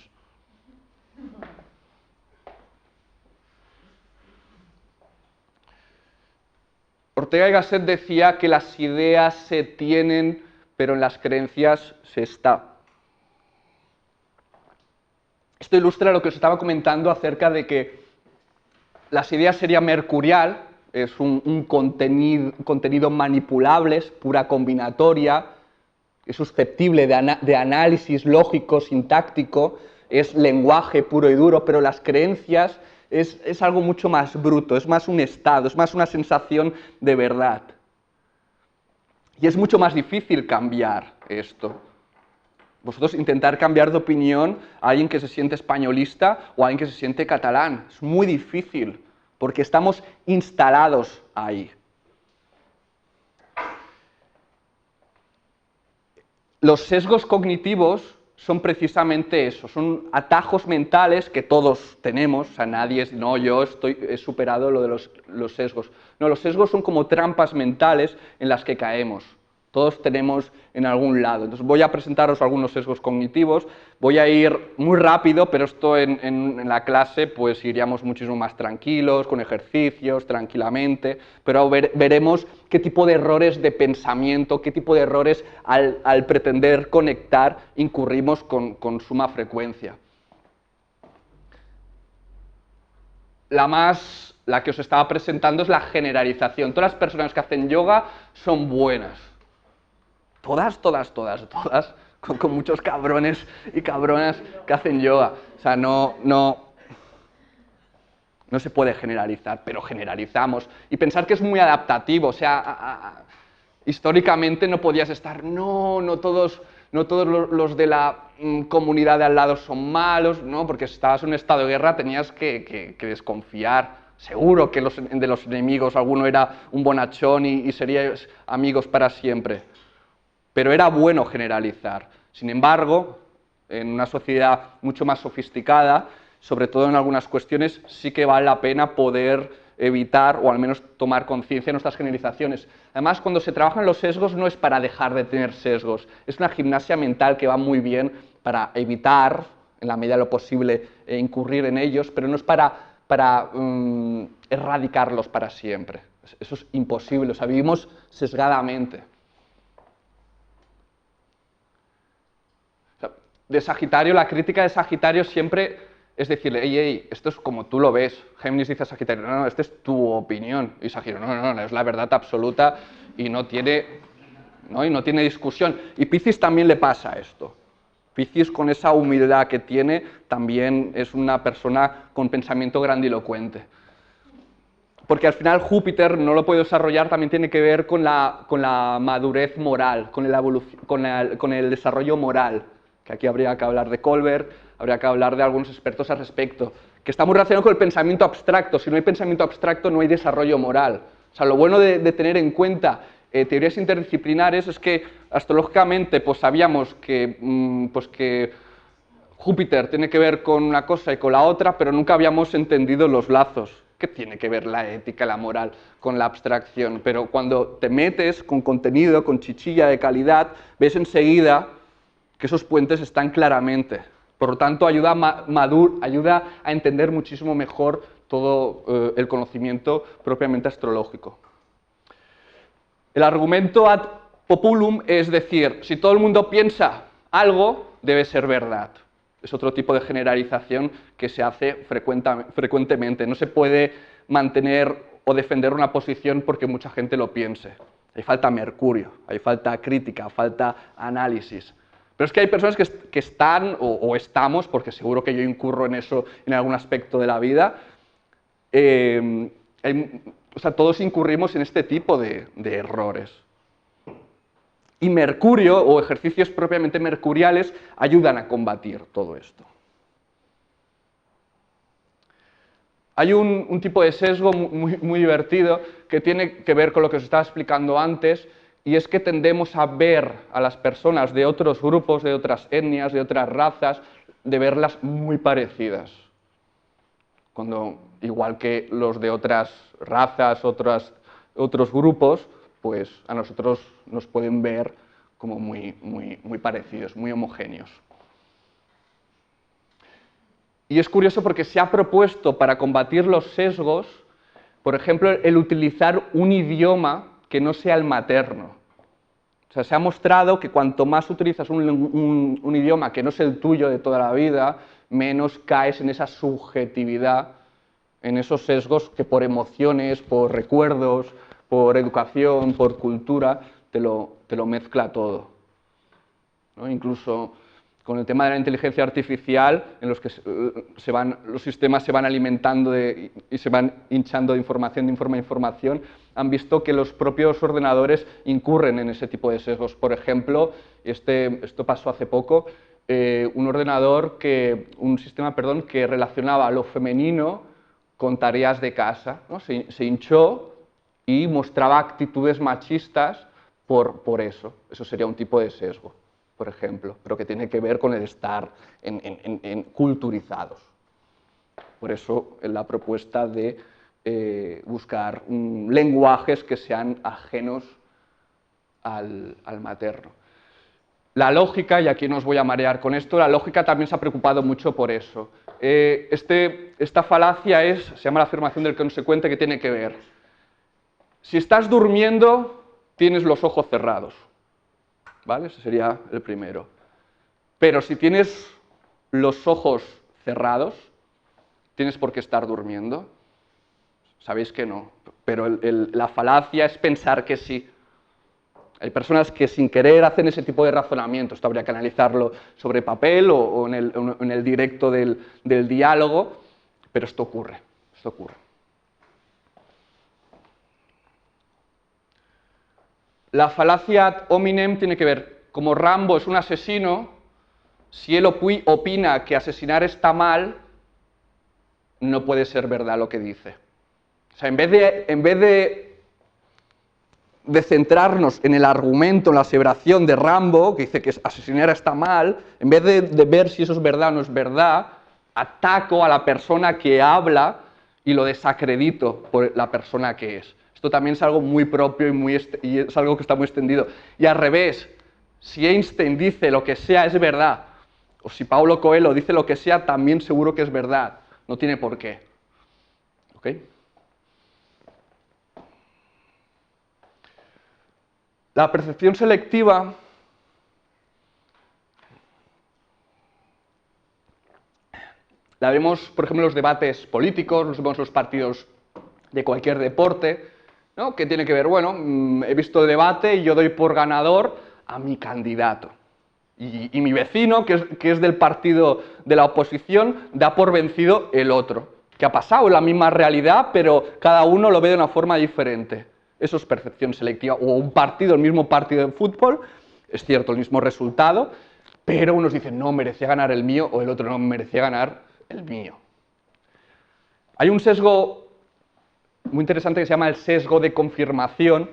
A: Ortega y Gasset decía que las ideas se tienen, pero en las creencias se está. Esto ilustra lo que os estaba comentando acerca de que las ideas serían mercurial, es un contenido manipulable, es pura combinatoria, es susceptible de análisis lógico, sintáctico, es lenguaje puro y duro, pero las creencias es algo mucho más bruto, es más un estado, es más una sensación de verdad. Y es mucho más difícil cambiar esto. Vosotros intentar cambiar de opinión a alguien que se siente españolista o a alguien que se siente catalán. Es muy difícil, porque estamos instalados ahí. Los sesgos cognitivos son precisamente eso, son atajos mentales que todos tenemos, o sea, nadie es, no, yo he superado lo de los sesgos. No, los sesgos son como trampas mentales en las que caemos. Todos tenemos en algún lado. Entonces voy a presentaros algunos sesgos cognitivos, voy a ir muy rápido, pero esto en la clase pues iríamos muchísimo más tranquilos, con ejercicios, tranquilamente, pero veremos qué tipo de errores de pensamiento, qué tipo de errores al pretender conectar incurrimos con suma frecuencia. La que os estaba presentando es la generalización. Todas las personas que hacen yoga son buenas. Todas, con muchos cabrones y cabronas que hacen yoga. O sea, no se puede generalizar, pero generalizamos. Y pensar que es muy adaptativo, o sea, históricamente no podías estar, no todos los de la comunidad de al lado son malos, no, porque si estabas en un estado de guerra tenías que desconfiar. Seguro que de los enemigos alguno era un bonachón y seríais amigos para siempre. Pero era bueno generalizar. Sin embargo, en una sociedad mucho más sofisticada, sobre todo en algunas cuestiones, sí que vale la pena poder evitar o al menos tomar conciencia de nuestras generalizaciones. Además, cuando se trabajan los sesgos no es para dejar de tener sesgos, es una gimnasia mental que va muy bien para evitar, en la medida de lo posible, incurrir en ellos, pero no es para erradicarlos para siempre. Eso es imposible, o sea, vivimos sesgadamente. De Sagitario, la crítica de Sagitario siempre es decirle, hey, esto es como tú lo ves. Géminis dice a Sagitario, no, esta es tu opinión. Y Sagitario, no, es la verdad absoluta y no tiene discusión. Y Piscis también le pasa esto. Piscis, con esa humildad que tiene, también es una persona con pensamiento grandilocuente. Porque al final Júpiter no lo puede desarrollar, también tiene que ver con la madurez moral, con el desarrollo moral. Que aquí habría que hablar de Colbert, habría que hablar de algunos expertos al respecto, que está muy relacionado con el pensamiento abstracto. Si no hay pensamiento abstracto, no hay desarrollo moral. O sea, lo bueno de tener en cuenta teorías interdisciplinares es que astrológicamente pues sabíamos que Júpiter tiene que ver con una cosa y con la otra, pero nunca habíamos entendido los lazos. ¿Qué tiene que ver la ética, la moral con la abstracción? Pero cuando te metes con contenido, con chichilla de calidad, ves enseguida que esos puentes están claramente. Por lo tanto, ayuda a entender muchísimo mejor todo el conocimiento propiamente astrológico. El argumento ad populum es decir, si todo el mundo piensa algo, debe ser verdad. Es otro tipo de generalización que se hace frecuentemente. No se puede mantener o defender una posición porque mucha gente lo piense. Ahí falta mercurio, ahí falta crítica, falta análisis. Pero es que hay personas que están, o estamos, porque seguro que yo incurro en eso en algún aspecto de la vida, todos incurrimos en este tipo de errores. Y Mercurio, o ejercicios propiamente mercuriales, ayudan a combatir todo esto. Hay un tipo de sesgo muy divertido que tiene que ver con lo que os estaba explicando antes, y es que tendemos a ver a las personas de otros grupos, de otras etnias, de otras razas, de verlas muy parecidas. Cuando, igual que los de otras razas, otros grupos, pues a nosotros nos pueden ver como muy parecidos, muy homogéneos. Y es curioso porque se ha propuesto para combatir los sesgos, por ejemplo, el utilizar un idioma que no sea el materno. O sea, se ha mostrado que cuanto más utilizas un idioma que no es el tuyo de toda la vida, menos caes en esa subjetividad, en esos sesgos que por emociones, por recuerdos, por educación, por cultura, te lo mezcla todo, ¿no? Incluso con el tema de la inteligencia artificial, en los que los sistemas se van alimentando y se van hinchando de información, han visto que los propios ordenadores incurren en ese tipo de sesgos. Por ejemplo, esto pasó hace poco, un sistema que relacionaba lo femenino con tareas de casa, ¿no? Se hinchó y mostraba actitudes machistas por eso. Eso sería un tipo de sesgo, por ejemplo, pero que tiene que ver con el estar culturizados. Por eso la propuesta de buscar lenguajes que sean ajenos al materno. La lógica, y aquí no os voy a marear con esto, la lógica también se ha preocupado mucho por eso. Esta falacia se llama la afirmación del consecuente, que tiene que ver: si estás durmiendo, tienes los ojos cerrados, ¿vale? Ese sería el primero. Pero si tienes los ojos cerrados, ¿tienes por qué estar durmiendo? Sabéis que no, pero la falacia es pensar que sí. Hay personas que sin querer hacen ese tipo de razonamiento. Esto habría que analizarlo sobre papel o en el directo del diálogo, pero esto ocurre. La falacia ad hominem tiene que ver, como Rambo es un asesino, si él opina que asesinar está mal, no puede ser verdad lo que dice. O sea, en vez de centrarnos en el argumento, en la aseveración de Rambo, que dice que asesinar está mal, en vez de ver si eso es verdad o no es verdad, ataco a la persona que habla y lo desacredito por la persona que es. Esto también es algo muy propio y es algo que está muy extendido. Y al revés, si Einstein dice lo que sea es verdad, o si Paulo Coelho dice lo que sea, también seguro que es verdad. No tiene por qué. ¿Ok? La percepción selectiva la vemos, por ejemplo, en los debates políticos, los vemos en los partidos de cualquier deporte, ¿no? Que tiene que ver, bueno, he visto el debate y yo doy por ganador a mi candidato. Y mi vecino, que es del partido de la oposición, da por vencido el otro. Que ha pasado la misma realidad, pero cada uno lo ve de una forma diferente. Eso es percepción selectiva. O el mismo partido de fútbol, es cierto, el mismo resultado, pero unos dicen, no, merecía ganar el mío, o el otro, no, merecía ganar el mío. Hay un sesgo muy interesante que se llama el sesgo de confirmación,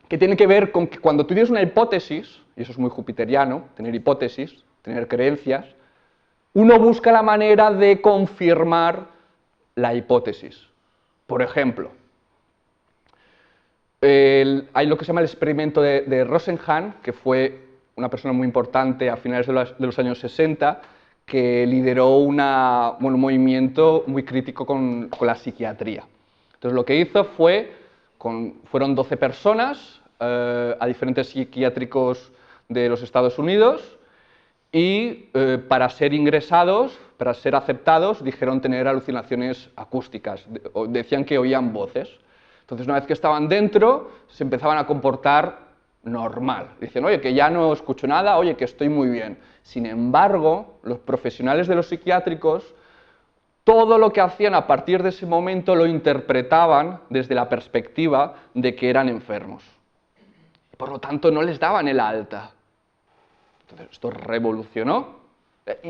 A: que tiene que ver con que cuando tú tienes una hipótesis, y eso es muy jupiteriano, tener hipótesis, tener creencias, uno busca la manera de confirmar la hipótesis. Por ejemplo, hay lo que se llama el experimento de Rosenhan, que fue una persona muy importante a finales de los años 60, que lideró un movimiento muy crítico con la psiquiatría. Entonces lo que hizo fueron 12 personas a diferentes psiquiátricos de los Estados Unidos y para ser ingresados, para ser aceptados, dijeron tener alucinaciones acústicas, decían que oían voces. Entonces, una vez que estaban dentro, se empezaban a comportar normal. Dicen, oye, que ya no escucho nada, oye, que estoy muy bien. Sin embargo, los profesionales de los psiquiátricos, todo lo que hacían a partir de ese momento lo interpretaban desde la perspectiva de que eran enfermos. Por lo tanto, no les daban el alta. Entonces, esto revolucionó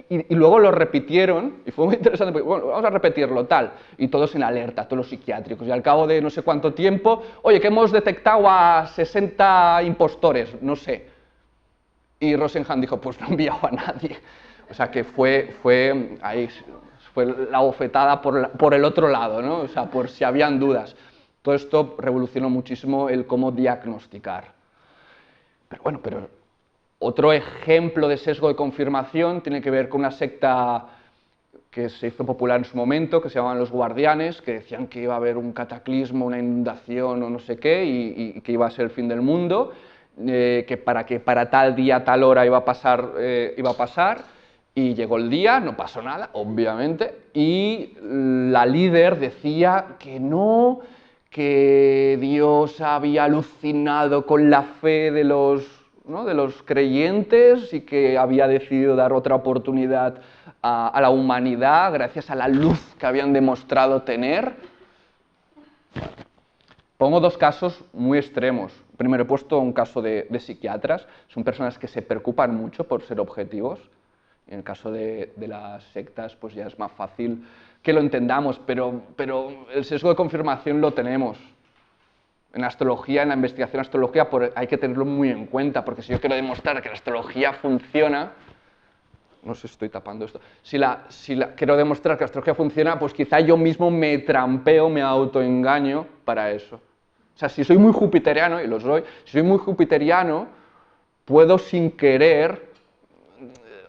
A: Y luego lo repitieron, y fue muy interesante, porque, bueno, vamos a repetirlo, tal, y todos en alerta, todos los psiquiátricos, y al cabo de no sé cuánto tiempo, oye, que hemos detectado a 60 impostores, no sé. Y Rosenhan dijo, pues no he enviado a nadie. O sea que fue la bofetada por el otro lado, ¿no? O sea, por si habían dudas. Todo esto revolucionó muchísimo el cómo diagnosticar. Pero bueno, otro ejemplo de sesgo de confirmación tiene que ver con una secta que se hizo popular en su momento, que se llamaban los guardianes, que decían que iba a haber un cataclismo, una inundación o no sé qué, y que iba a ser el fin del mundo, que para tal día, tal hora iba a pasar, y llegó el día, no pasó nada, obviamente, y la líder decía que no, que Dios había alucinado con la fe de los creyentes y que había decidido dar otra oportunidad a la humanidad gracias a la luz que habían demostrado tener. Pongo dos casos muy extremos. Primero he puesto un caso de psiquiatras, son personas que se preocupan mucho por ser objetivos. En el caso de las sectas pues ya es más fácil que lo entendamos, pero el sesgo de confirmación lo tenemos. En astrología, en la investigación de astrología, hay que tenerlo muy en cuenta, porque si yo quiero demostrar que la astrología funciona, no sé si estoy tapando esto, si quiero demostrar que la astrología funciona, pues quizá yo mismo me trampeo, me autoengaño para eso. O sea, si soy muy jupiteriano, y lo soy, si soy muy jupiteriano, puedo sin querer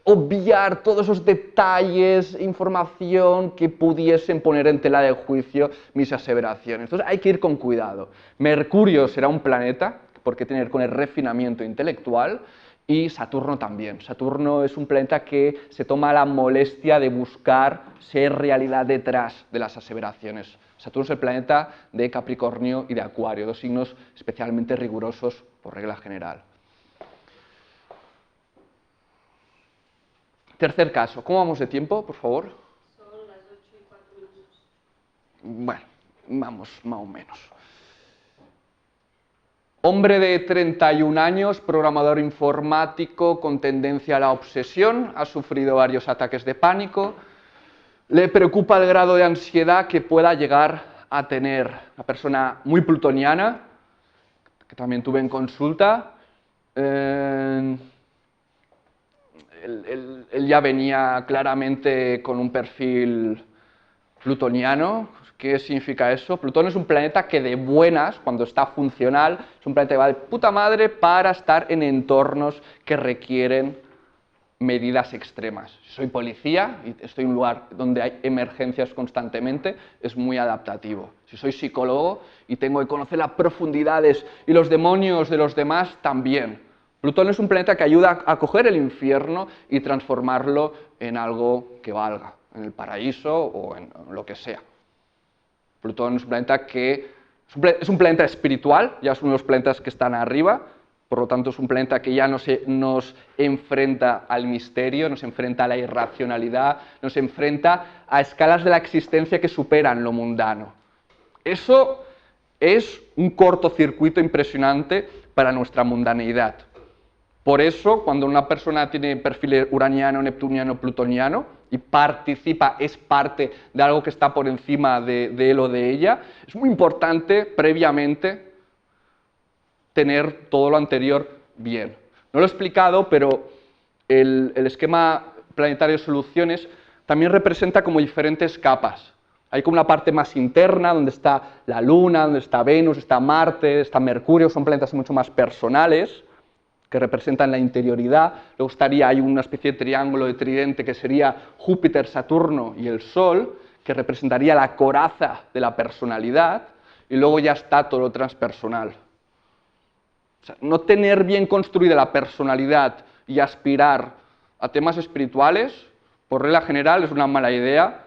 A: obviar todos esos detalles, información que pudiesen poner en tela de juicio mis aseveraciones. Entonces hay que ir con cuidado. Mercurio será un planeta, porque tiene que ver con el refinamiento intelectual, y Saturno también. Saturno es un planeta que se toma la molestia de buscar ser realidad detrás de las aseveraciones. Saturno es el planeta de Capricornio y de Acuario, dos signos especialmente rigurosos por regla general. Tercer caso, ¿cómo vamos de tiempo, por favor?
B: Son las 8:04.
A: Bueno, vamos más o menos. Hombre de 31 años, programador informático con tendencia a la obsesión, ha sufrido varios ataques de pánico, le preocupa el grado de ansiedad que pueda llegar a tener. Una persona muy plutoniana, que también tuve en consulta. Él ya venía claramente con un perfil plutoniano. ¿Qué significa eso? Plutón es un planeta que de buenas, cuando está funcional, es un planeta que va de puta madre para estar en entornos que requieren medidas extremas. Si soy policía y estoy en un lugar donde hay emergencias constantemente, es muy adaptativo. Si soy psicólogo y tengo que conocer las profundidades y los demonios de los demás, también. Plutón es un planeta que ayuda a coger el infierno y transformarlo en algo que valga, en el paraíso o en lo que sea. Plutón es un planeta es un planeta espiritual, ya es uno de los planetas que están arriba, por lo tanto es un planeta que ya nos enfrenta al misterio, nos enfrenta a la irracionalidad, nos enfrenta a escalas de la existencia que superan lo mundano. Eso es un cortocircuito impresionante para nuestra mundaneidad. Por eso, cuando una persona tiene perfil uraniano, neptuniano, plutoniano y participa, es parte de algo que está por encima de él o de ella, es muy importante previamente tener todo lo anterior bien. No lo he explicado, pero el esquema planetario de soluciones también representa como diferentes capas. Hay como una parte más interna, donde está la Luna, donde está Venus, está Marte, está Mercurio, son planetas mucho más personales, que representan la interioridad. Luego hay una especie de triángulo de tridente que sería Júpiter, Saturno y el Sol, que representaría la coraza de la personalidad, y luego ya está todo lo transpersonal. O sea, no tener bien construida la personalidad y aspirar a temas espirituales, por regla general, es una mala idea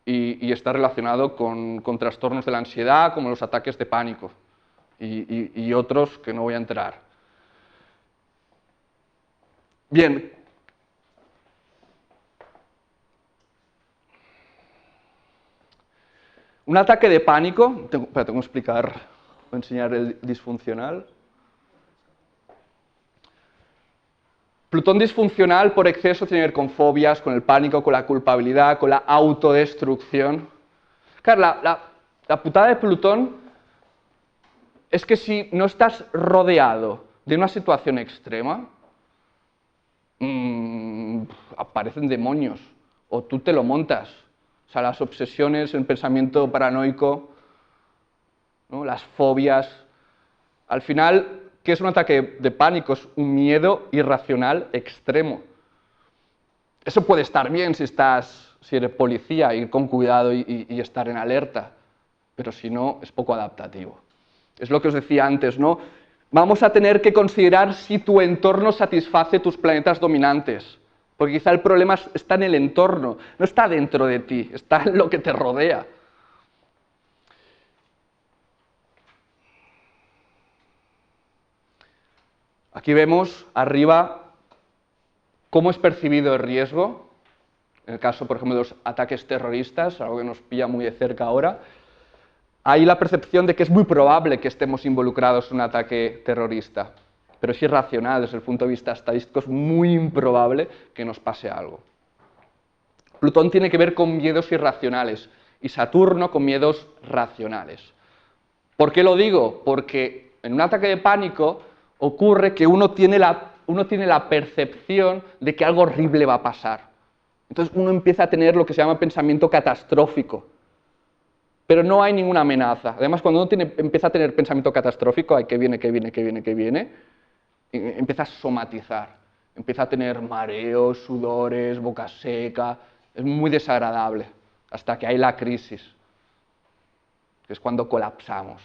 A: y está relacionado con trastornos de la ansiedad, como los ataques de pánico y otros que no voy a entrar. Bien. Un ataque de pánico, tengo que explicar, voy a enseñar el disfuncional. Plutón disfuncional por exceso tiene que ver con fobias, con el pánico, con la culpabilidad, con la autodestrucción. Claro, la putada de Plutón es que si no estás rodeado de una situación extrema, aparecen demonios, o tú te lo montas. O sea, las obsesiones, el pensamiento paranoico, ¿no? Las fobias. Al final, ¿qué es un ataque de pánico? Es un miedo irracional extremo. Eso puede estar bien si eres policía, ir con cuidado y estar en alerta, pero si no, es poco adaptativo. Es lo que os decía antes, ¿no? Vamos a tener que considerar si tu entorno satisface tus planetas dominantes, porque quizá el problema está en el entorno, no está dentro de ti, está en lo que te rodea. Aquí vemos arriba cómo es percibido el riesgo, en el caso, por ejemplo, de los ataques terroristas, algo que nos pilla muy de cerca ahora. Hay la percepción de que es muy probable que estemos involucrados en un ataque terrorista, pero es irracional, desde el punto de vista estadístico es muy improbable que nos pase algo. Plutón tiene que ver con miedos irracionales y Saturno con miedos racionales. ¿Por qué lo digo? Porque en un ataque de pánico ocurre que uno tiene la percepción de que algo horrible va a pasar. Entonces uno empieza a tener lo que se llama pensamiento catastrófico. Pero no hay ninguna amenaza. Además, cuando uno empieza a tener pensamiento catastrófico, ay, que viene, empieza a somatizar. Empieza a tener mareos, sudores, boca seca. Es muy desagradable, hasta que hay la crisis, que es cuando colapsamos.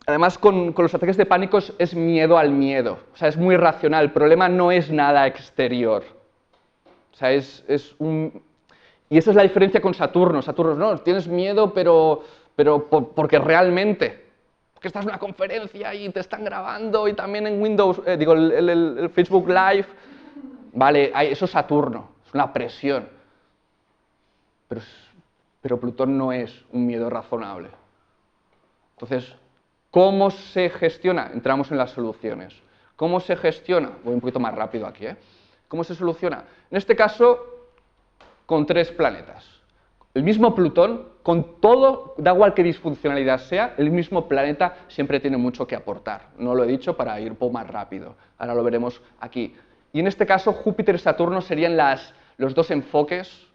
A: Además, con los ataques de pánico es miedo al miedo, o sea, es muy racional. El problema no es nada exterior. O sea, y esa es la diferencia con Saturno. Saturno, no, tienes miedo, pero porque realmente, porque estás en una conferencia y te están grabando y también en Windows, el Facebook Live, vale, eso es Saturno, es una presión. Pero Plutón no es un miedo razonable. Entonces, ¿cómo se gestiona? Entramos en las soluciones. ¿Cómo se gestiona? Voy un poquito más rápido aquí, ¿eh? ¿Cómo se soluciona? En este caso, con 3 planetas. El mismo Plutón, con todo, da igual qué disfuncionalidad sea, el mismo planeta siempre tiene mucho que aportar. No lo he dicho para ir un poco más rápido. Ahora lo veremos aquí. Y en este caso, Júpiter y Saturno serían los 2 enfoques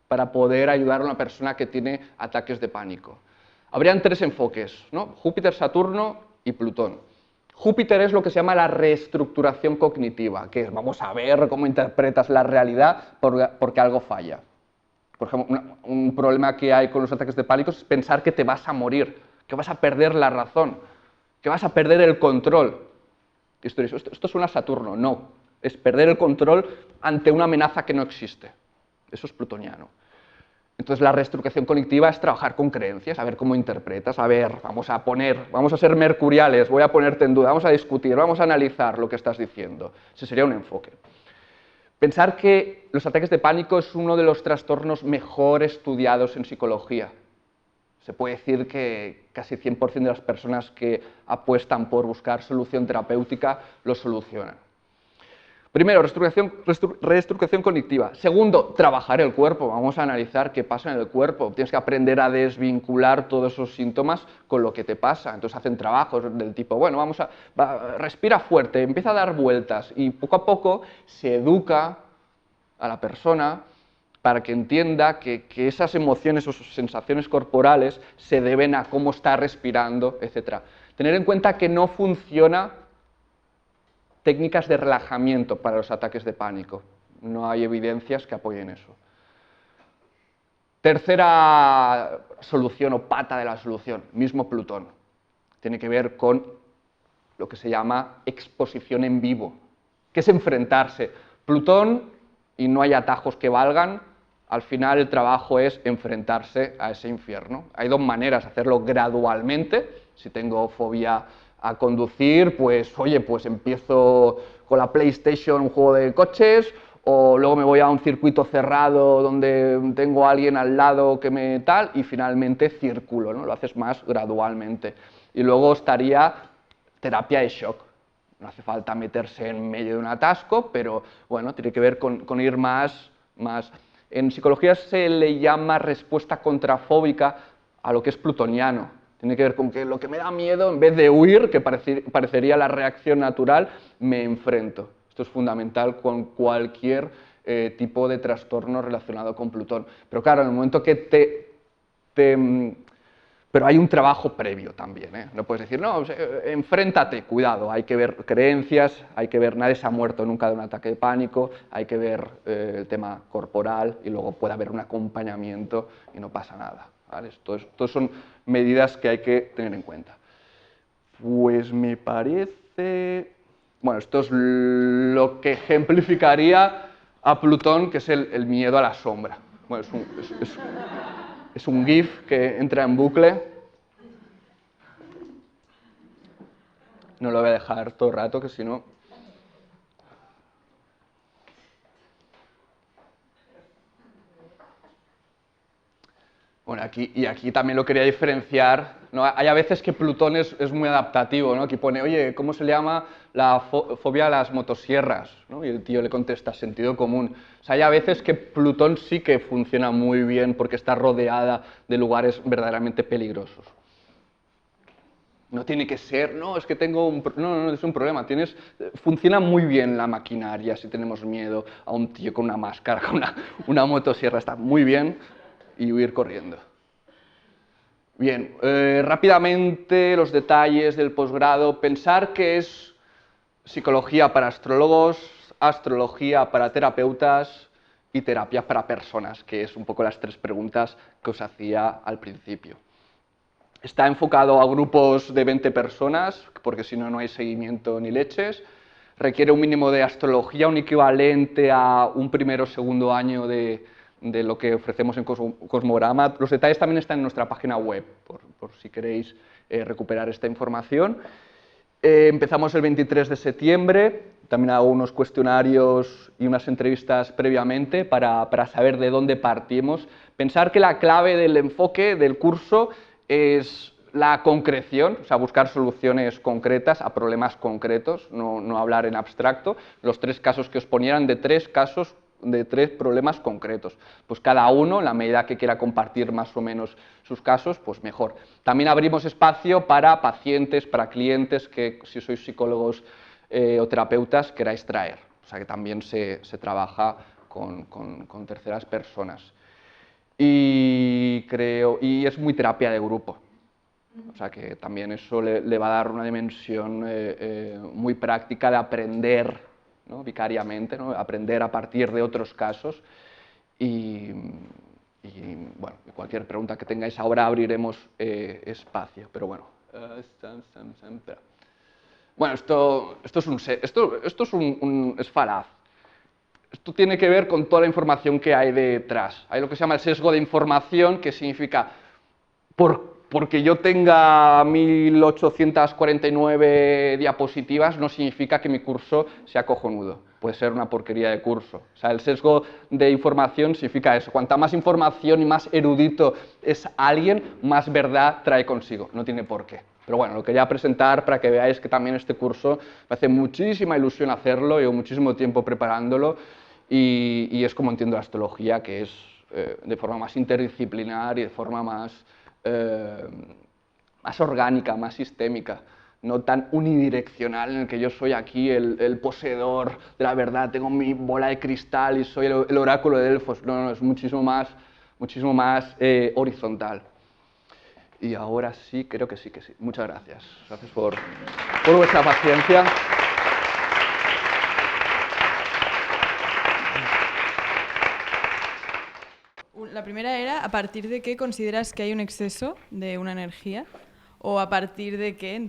A: para poder ayudar a una persona que tiene ataques de pánico. Habrían 3 enfoques, ¿no? Júpiter, Saturno y Plutón. Júpiter es lo que se llama la reestructuración cognitiva, que es vamos a ver cómo interpretas la realidad porque algo falla. Por ejemplo, un problema que hay con los ataques de pánico es pensar que te vas a morir, que vas a perder la razón, que vas a perder el control. Esto suena a Saturno, no. Es perder el control ante una amenaza que no existe. Eso es plutoniano. Entonces la reestructuración cognitiva es trabajar con creencias, a ver cómo interpretas, a ver, vamos a ser mercuriales, voy a ponerte en duda, vamos a discutir, vamos a analizar lo que estás diciendo. Ese sería un enfoque. Pensar que los ataques de pánico es uno de los trastornos mejor estudiados en psicología. Se puede decir que casi 100% de las personas que apuestan por buscar solución terapéutica lo solucionan. Primero, reestructuración cognitiva. Segundo, trabajar el cuerpo. Vamos a analizar qué pasa en el cuerpo. Tienes que aprender a desvincular todos esos síntomas con lo que te pasa. Entonces hacen trabajos del tipo, bueno, respira fuerte, empieza a dar vueltas y poco a poco se educa a la persona para que entienda que esas emociones o sus sensaciones corporales se deben a cómo está respirando, etc. Tener en cuenta que no funciona técnicas de relajamiento para los ataques de pánico. No hay evidencias que apoyen eso. Tercera solución o pata de la solución, mismo Plutón. Tiene que ver con lo que se llama exposición en vivo, que es enfrentarse. Plutón, y no hay atajos que valgan, al final el trabajo es enfrentarse a ese infierno. Hay 2 maneras, hacerlo gradualmente, si tengo fobia a conducir, pues oye, pues empiezo con la PlayStation, un juego de coches, o luego me voy a un circuito cerrado donde tengo a alguien al lado que me tal, y finalmente círculo, ¿no? Lo haces más gradualmente. Y luego estaría terapia de shock. No hace falta meterse en medio de un atasco, pero bueno, tiene que ver con ir más... En psicología se le llama respuesta contrafóbica a lo que es plutoniano. Tiene que ver con que lo que me da miedo, en vez de huir, que parecería la reacción natural, me enfrento. Esto es fundamental con cualquier tipo de trastorno relacionado con Plutón. Pero claro, en el momento que pero hay un trabajo previo también, ¿eh? No puedes decir, no, enfréntate, cuidado, hay que ver creencias, hay que ver, nadie se ha muerto nunca de un ataque de pánico, hay que ver el tema corporal y luego puede haber un acompañamiento y no pasa nada, ¿vale? Estos son medidas que hay que tener en cuenta. Pues me parece... Bueno, esto es lo que ejemplificaría a Plutón, que es el miedo a la sombra. Bueno, es un GIF que entra en bucle. No lo voy a dejar todo el rato, que si no... Bueno, aquí también lo quería diferenciar, ¿no? Hay a veces que Plutón es muy adaptativo, ¿no? Aquí pone, oye, ¿cómo se le llama la fobia a las motosierras? ¿No? Y el tío le contesta, sentido común. O sea, hay a veces que Plutón sí que funciona muy bien porque está rodeada de lugares verdaderamente peligrosos. No tiene que ser, no, es que tengo un... No, es un problema. Funciona muy bien la maquinaria si tenemos miedo a un tío con una máscara, con una motosierra. Está muy bien, y huir corriendo. Bien, rápidamente los detalles del posgrado. Pensar que es psicología para astrólogos, astrología para terapeutas y terapia para personas, que es un poco las tres preguntas que os hacía al principio. Está enfocado a grupos de 20 personas, porque si no, no hay seguimiento ni leches. Requiere un mínimo de astrología, un equivalente a un primero o segundo año de lo que ofrecemos en Cosmograma. Los detalles también están en nuestra página web, por si queréis recuperar esta información. Empezamos el 23 de septiembre, también hago unos cuestionarios y unas entrevistas previamente para saber de dónde partimos. Pensar que la clave del enfoque del curso es la concreción, o sea, buscar soluciones concretas a problemas concretos, no hablar en abstracto. Los tres casos que os ponían de tres problemas concretos. Pues cada uno, en la medida que quiera compartir más o menos sus casos, pues mejor. También abrimos espacio para pacientes, para clientes que, si sois psicólogos o terapeutas, queráis traer. O sea que también se trabaja con terceras personas. Y es muy terapia de grupo. O sea que también eso le va a dar una dimensión muy práctica de aprender, ¿no? Vicariamente, ¿no? Aprender a partir de otros casos y bueno, cualquier pregunta que tengáis ahora abriremos espacio, pero bueno. Bueno, esto es falaz. Esto tiene que ver con toda la información que hay detrás. Hay lo que se llama el sesgo de información, que significa porque yo tenga 1849 diapositivas no significa que mi curso sea cojonudo. Puede ser una porquería de curso. O sea, el sesgo de información significa eso. Cuanta más información y más erudito es alguien, más verdad trae consigo. No tiene por qué. Pero bueno, lo quería presentar para que veáis que también este curso me hace muchísima ilusión hacerlo, llevo muchísimo tiempo preparándolo y es como entiendo la astrología, que es de forma más interdisciplinar y de forma más orgánica, más sistémica, no tan unidireccional en el que yo soy aquí el poseedor de la verdad, tengo mi bola de cristal y soy el oráculo de Delfos. No, es muchísimo más horizontal. Y ahora sí, creo que sí. Muchas gracias. Gracias por vuestra paciencia.
C: La primera era, ¿a partir de qué consideras que hay un exceso de una energía? ¿O a partir de qué,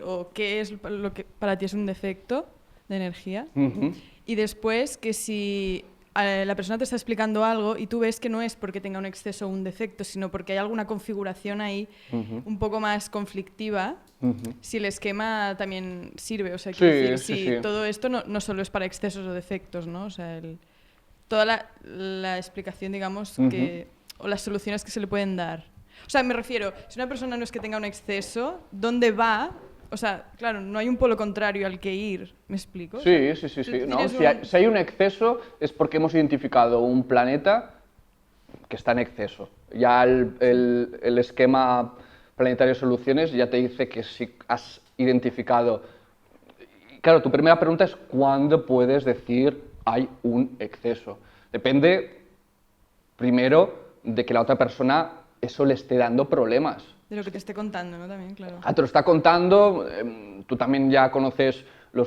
C: o qué es lo que para ti es un defecto de energía?
A: Uh-huh.
C: Y después, que si la persona te está explicando algo y tú ves que no es porque tenga un exceso o un defecto, sino porque hay alguna configuración ahí un poco más conflictiva, si el esquema también sirve. O sea, quiero decir, si todo esto no solo es para excesos o defectos, ¿no? O sea, toda la explicación, digamos, o las soluciones que se le pueden dar. O sea, me refiero, si una persona no es que tenga un exceso, ¿dónde va? O sea, claro, no hay un polo contrario al que ir, ¿me explico?
A: Sí. No, si hay un exceso es porque hemos identificado un planeta que está en exceso. Ya el esquema planetario de soluciones ya te dice que si has identificado... Claro, tu primera pregunta es ¿cuándo puedes decir hay un exceso? Depende, primero, de que la otra persona eso le esté dando problemas.
C: De lo que te esté contando, ¿no? También, claro.
A: Te lo está contando, tú también ya conoces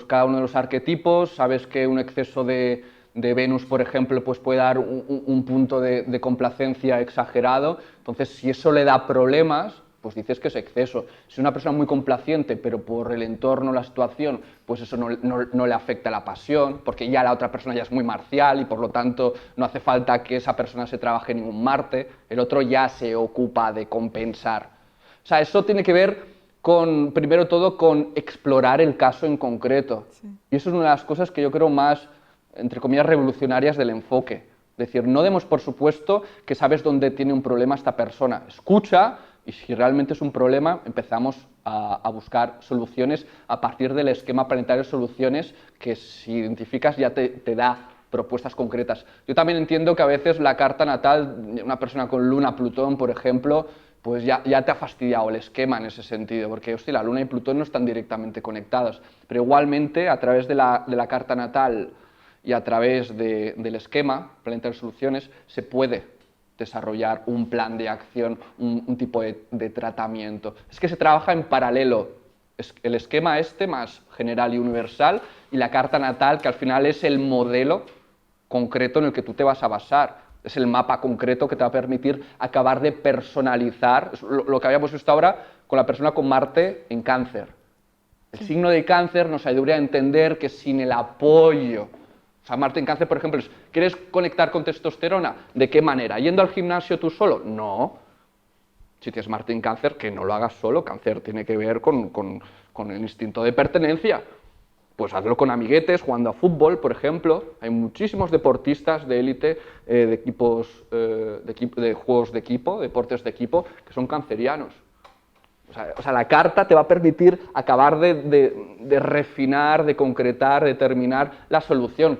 A: cada uno de los arquetipos, sabes que un exceso de Venus, por ejemplo, pues puede dar un punto de complacencia exagerado, entonces si eso le da problemas, pues dices que es exceso. Si es una persona muy complaciente, pero por el entorno, la situación, pues eso no le afecta la pasión, porque ya la otra persona ya es muy marcial y por lo tanto no hace falta que esa persona se trabaje ningún Marte, el otro ya se ocupa de compensar. O sea, eso tiene que ver con, primero todo, con explorar el caso en concreto. Sí. Y eso es una de las cosas que yo creo más, entre comillas, revolucionarias del enfoque. Es decir, no demos por supuesto que sabes dónde tiene un problema esta persona. Escucha y si realmente es un problema, empezamos a buscar soluciones a partir del esquema planetario de soluciones que si identificas ya te da propuestas concretas. Yo también entiendo que a veces la carta natal, una persona con Luna, Plutón, por ejemplo, pues ya te ha fastidiado el esquema en ese sentido, porque hostia, la Luna y Plutón no están directamente conectados, pero igualmente a través de la carta natal y a través del esquema, planetario de soluciones, se puede desarrollar un plan de acción, un tipo de tratamiento. Es que se trabaja en paralelo, el esquema más general y universal, y la carta natal, que al final es el modelo concreto en el que tú te vas a basar. Es el mapa concreto que te va a permitir acabar de personalizar lo que habíamos visto ahora con la persona con Marte en Cáncer. El signo de Cáncer nos ayudaría a entender que sin el apoyo, o sea, Marte en Cáncer, por ejemplo, ¿quieres conectar con testosterona? ¿De qué manera? ¿Yendo al gimnasio tú solo? No. Si tienes Marte en Cáncer, que no lo hagas solo. Cáncer tiene que ver con el instinto de pertenencia. Pues hazlo con amiguetes, jugando a fútbol, por ejemplo. Hay muchísimos deportistas de élite, de juegos de equipo, deportes de equipo, que son cancerianos. O sea, la carta te va a permitir acabar de refinar, de concretar, de determinar la solución.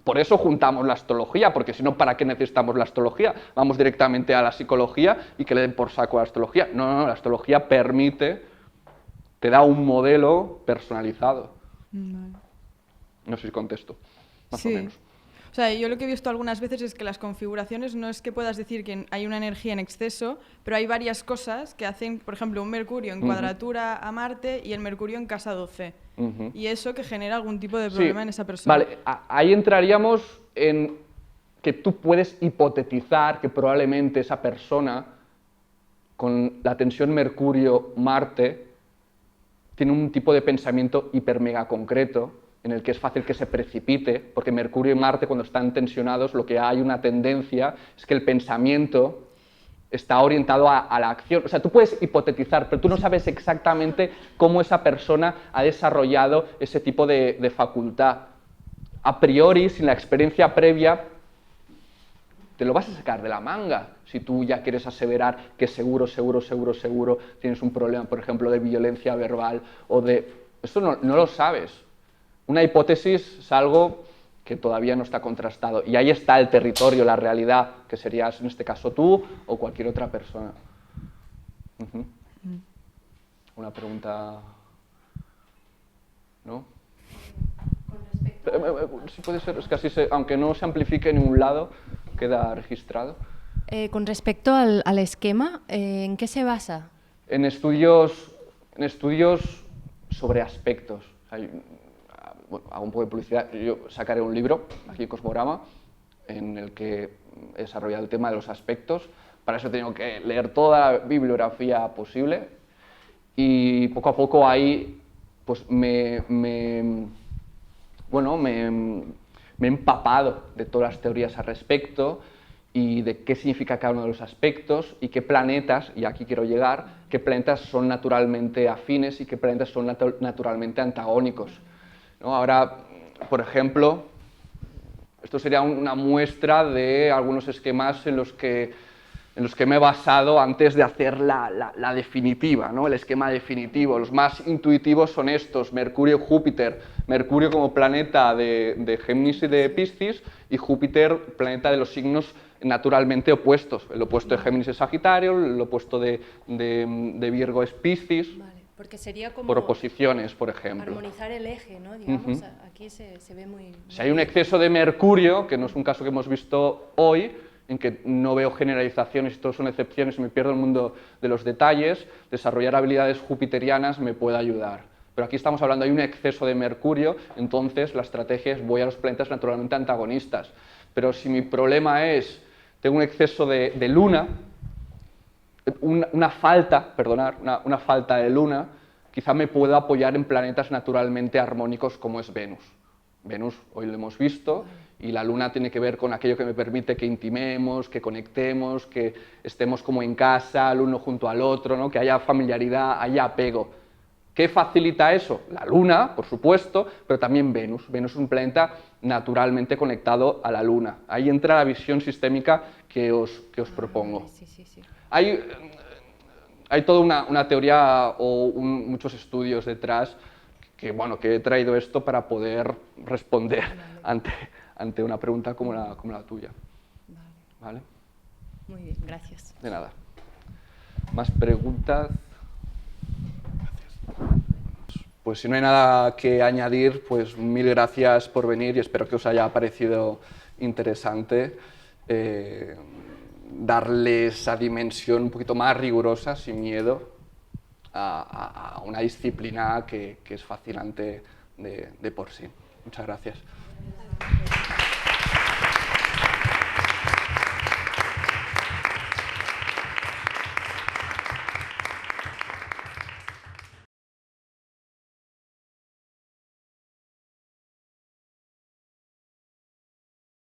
A: Por eso juntamos la astrología, porque si no, ¿para qué necesitamos la astrología? Vamos directamente a la psicología y que le den por saco a la astrología. No, la astrología te da un modelo personalizado. No sé si contesto, más o menos.
C: O sea, yo lo que he visto algunas veces es que las configuraciones no es que puedas decir que hay una energía en exceso, pero hay varias cosas que hacen, por ejemplo, un Mercurio en cuadratura a Marte y el Mercurio en casa 12. Y eso que genera algún tipo de problema en esa persona.
A: Vale, ahí entraríamos en que tú puedes hipotetizar que probablemente esa persona con la tensión Mercurio-Marte tiene un tipo de pensamiento hiper mega concreto en el que es fácil que se precipite, porque Mercurio y Marte cuando están tensionados lo que hay una tendencia es que el pensamiento está orientado a la acción. O sea, tú puedes hipotetizar, pero tú no sabes exactamente cómo esa persona ha desarrollado ese tipo de facultad. A priori, sin la experiencia previa, te lo vas a sacar de la manga si tú ya quieres aseverar que seguro tienes un problema, por ejemplo, de violencia verbal o de... Eso no lo sabes. Una hipótesis es algo que todavía no está contrastado. Y ahí está el territorio, la realidad, que serías en este caso tú o cualquier otra persona. ¿Una pregunta? ¿No?
B: Con respecto
A: Sí puede ser, es que así, aunque no se amplifique en ningún lado, queda registrado.
D: Con respecto al esquema, ¿en qué se basa?
A: En estudios sobre aspectos. Bueno, hago un poco de publicidad, yo sacaré un libro, aquí en Cosmograma, en el que he desarrollado el tema de los aspectos. Para eso he tenido que leer toda la bibliografía posible y poco a poco ahí pues me me he empapado de todas las teorías al respecto y de qué significa cada uno de los aspectos y qué planetas, y aquí quiero llegar, qué planetas son naturalmente afines y qué planetas son naturalmente antagónicos, ¿no? Ahora, por ejemplo, esto sería una muestra de algunos esquemas en los que me he basado antes de hacer la definitiva, ¿no? El esquema definitivo. Los más intuitivos son estos: Mercurio y Júpiter. Mercurio como planeta de Géminis y de Piscis, y Júpiter planeta de los signos naturalmente opuestos. El opuesto de Géminis es Sagitario, el opuesto de Virgo es Piscis.
B: Vale, porque sería como
A: por oposiciones, por ejemplo.
B: armonizar el eje, ¿no? Digamos, aquí se ve muy...
A: Si hay un exceso de Mercurio, que no es un caso que hemos visto hoy, en que no veo generalizaciones y todos son excepciones y me pierdo el mundo de los detalles, desarrollar habilidades jupiterianas me puede ayudar. Pero aquí estamos hablando, hay un exceso de Mercurio, entonces la estrategia es voy a los planetas naturalmente antagonistas. Pero si mi problema es, tengo un exceso de Luna, una falta de Luna, quizá me pueda apoyar en planetas naturalmente armónicos como es Venus. Venus, hoy lo hemos visto, y la Luna tiene que ver con aquello que me permite que intimemos, que conectemos, que estemos como en casa, el uno junto al otro, ¿no? Que haya familiaridad, haya apego. ¿Qué facilita eso? La Luna, por supuesto, pero también Venus. Venus es un planeta naturalmente conectado a la Luna. Ahí entra la visión sistémica que os propongo.
B: Sí.
A: Hay toda una teoría o muchos estudios detrás que he traído esto para poder responder ante una pregunta como la tuya. ¿Vale?
B: Muy bien, gracias.
A: De nada. ¿Más preguntas? Pues si no hay nada que añadir, pues mil gracias por venir y espero que os haya parecido interesante darle esa dimensión un poquito más rigurosa, sin miedo, a una disciplina que es fascinante de por sí. Muchas gracias.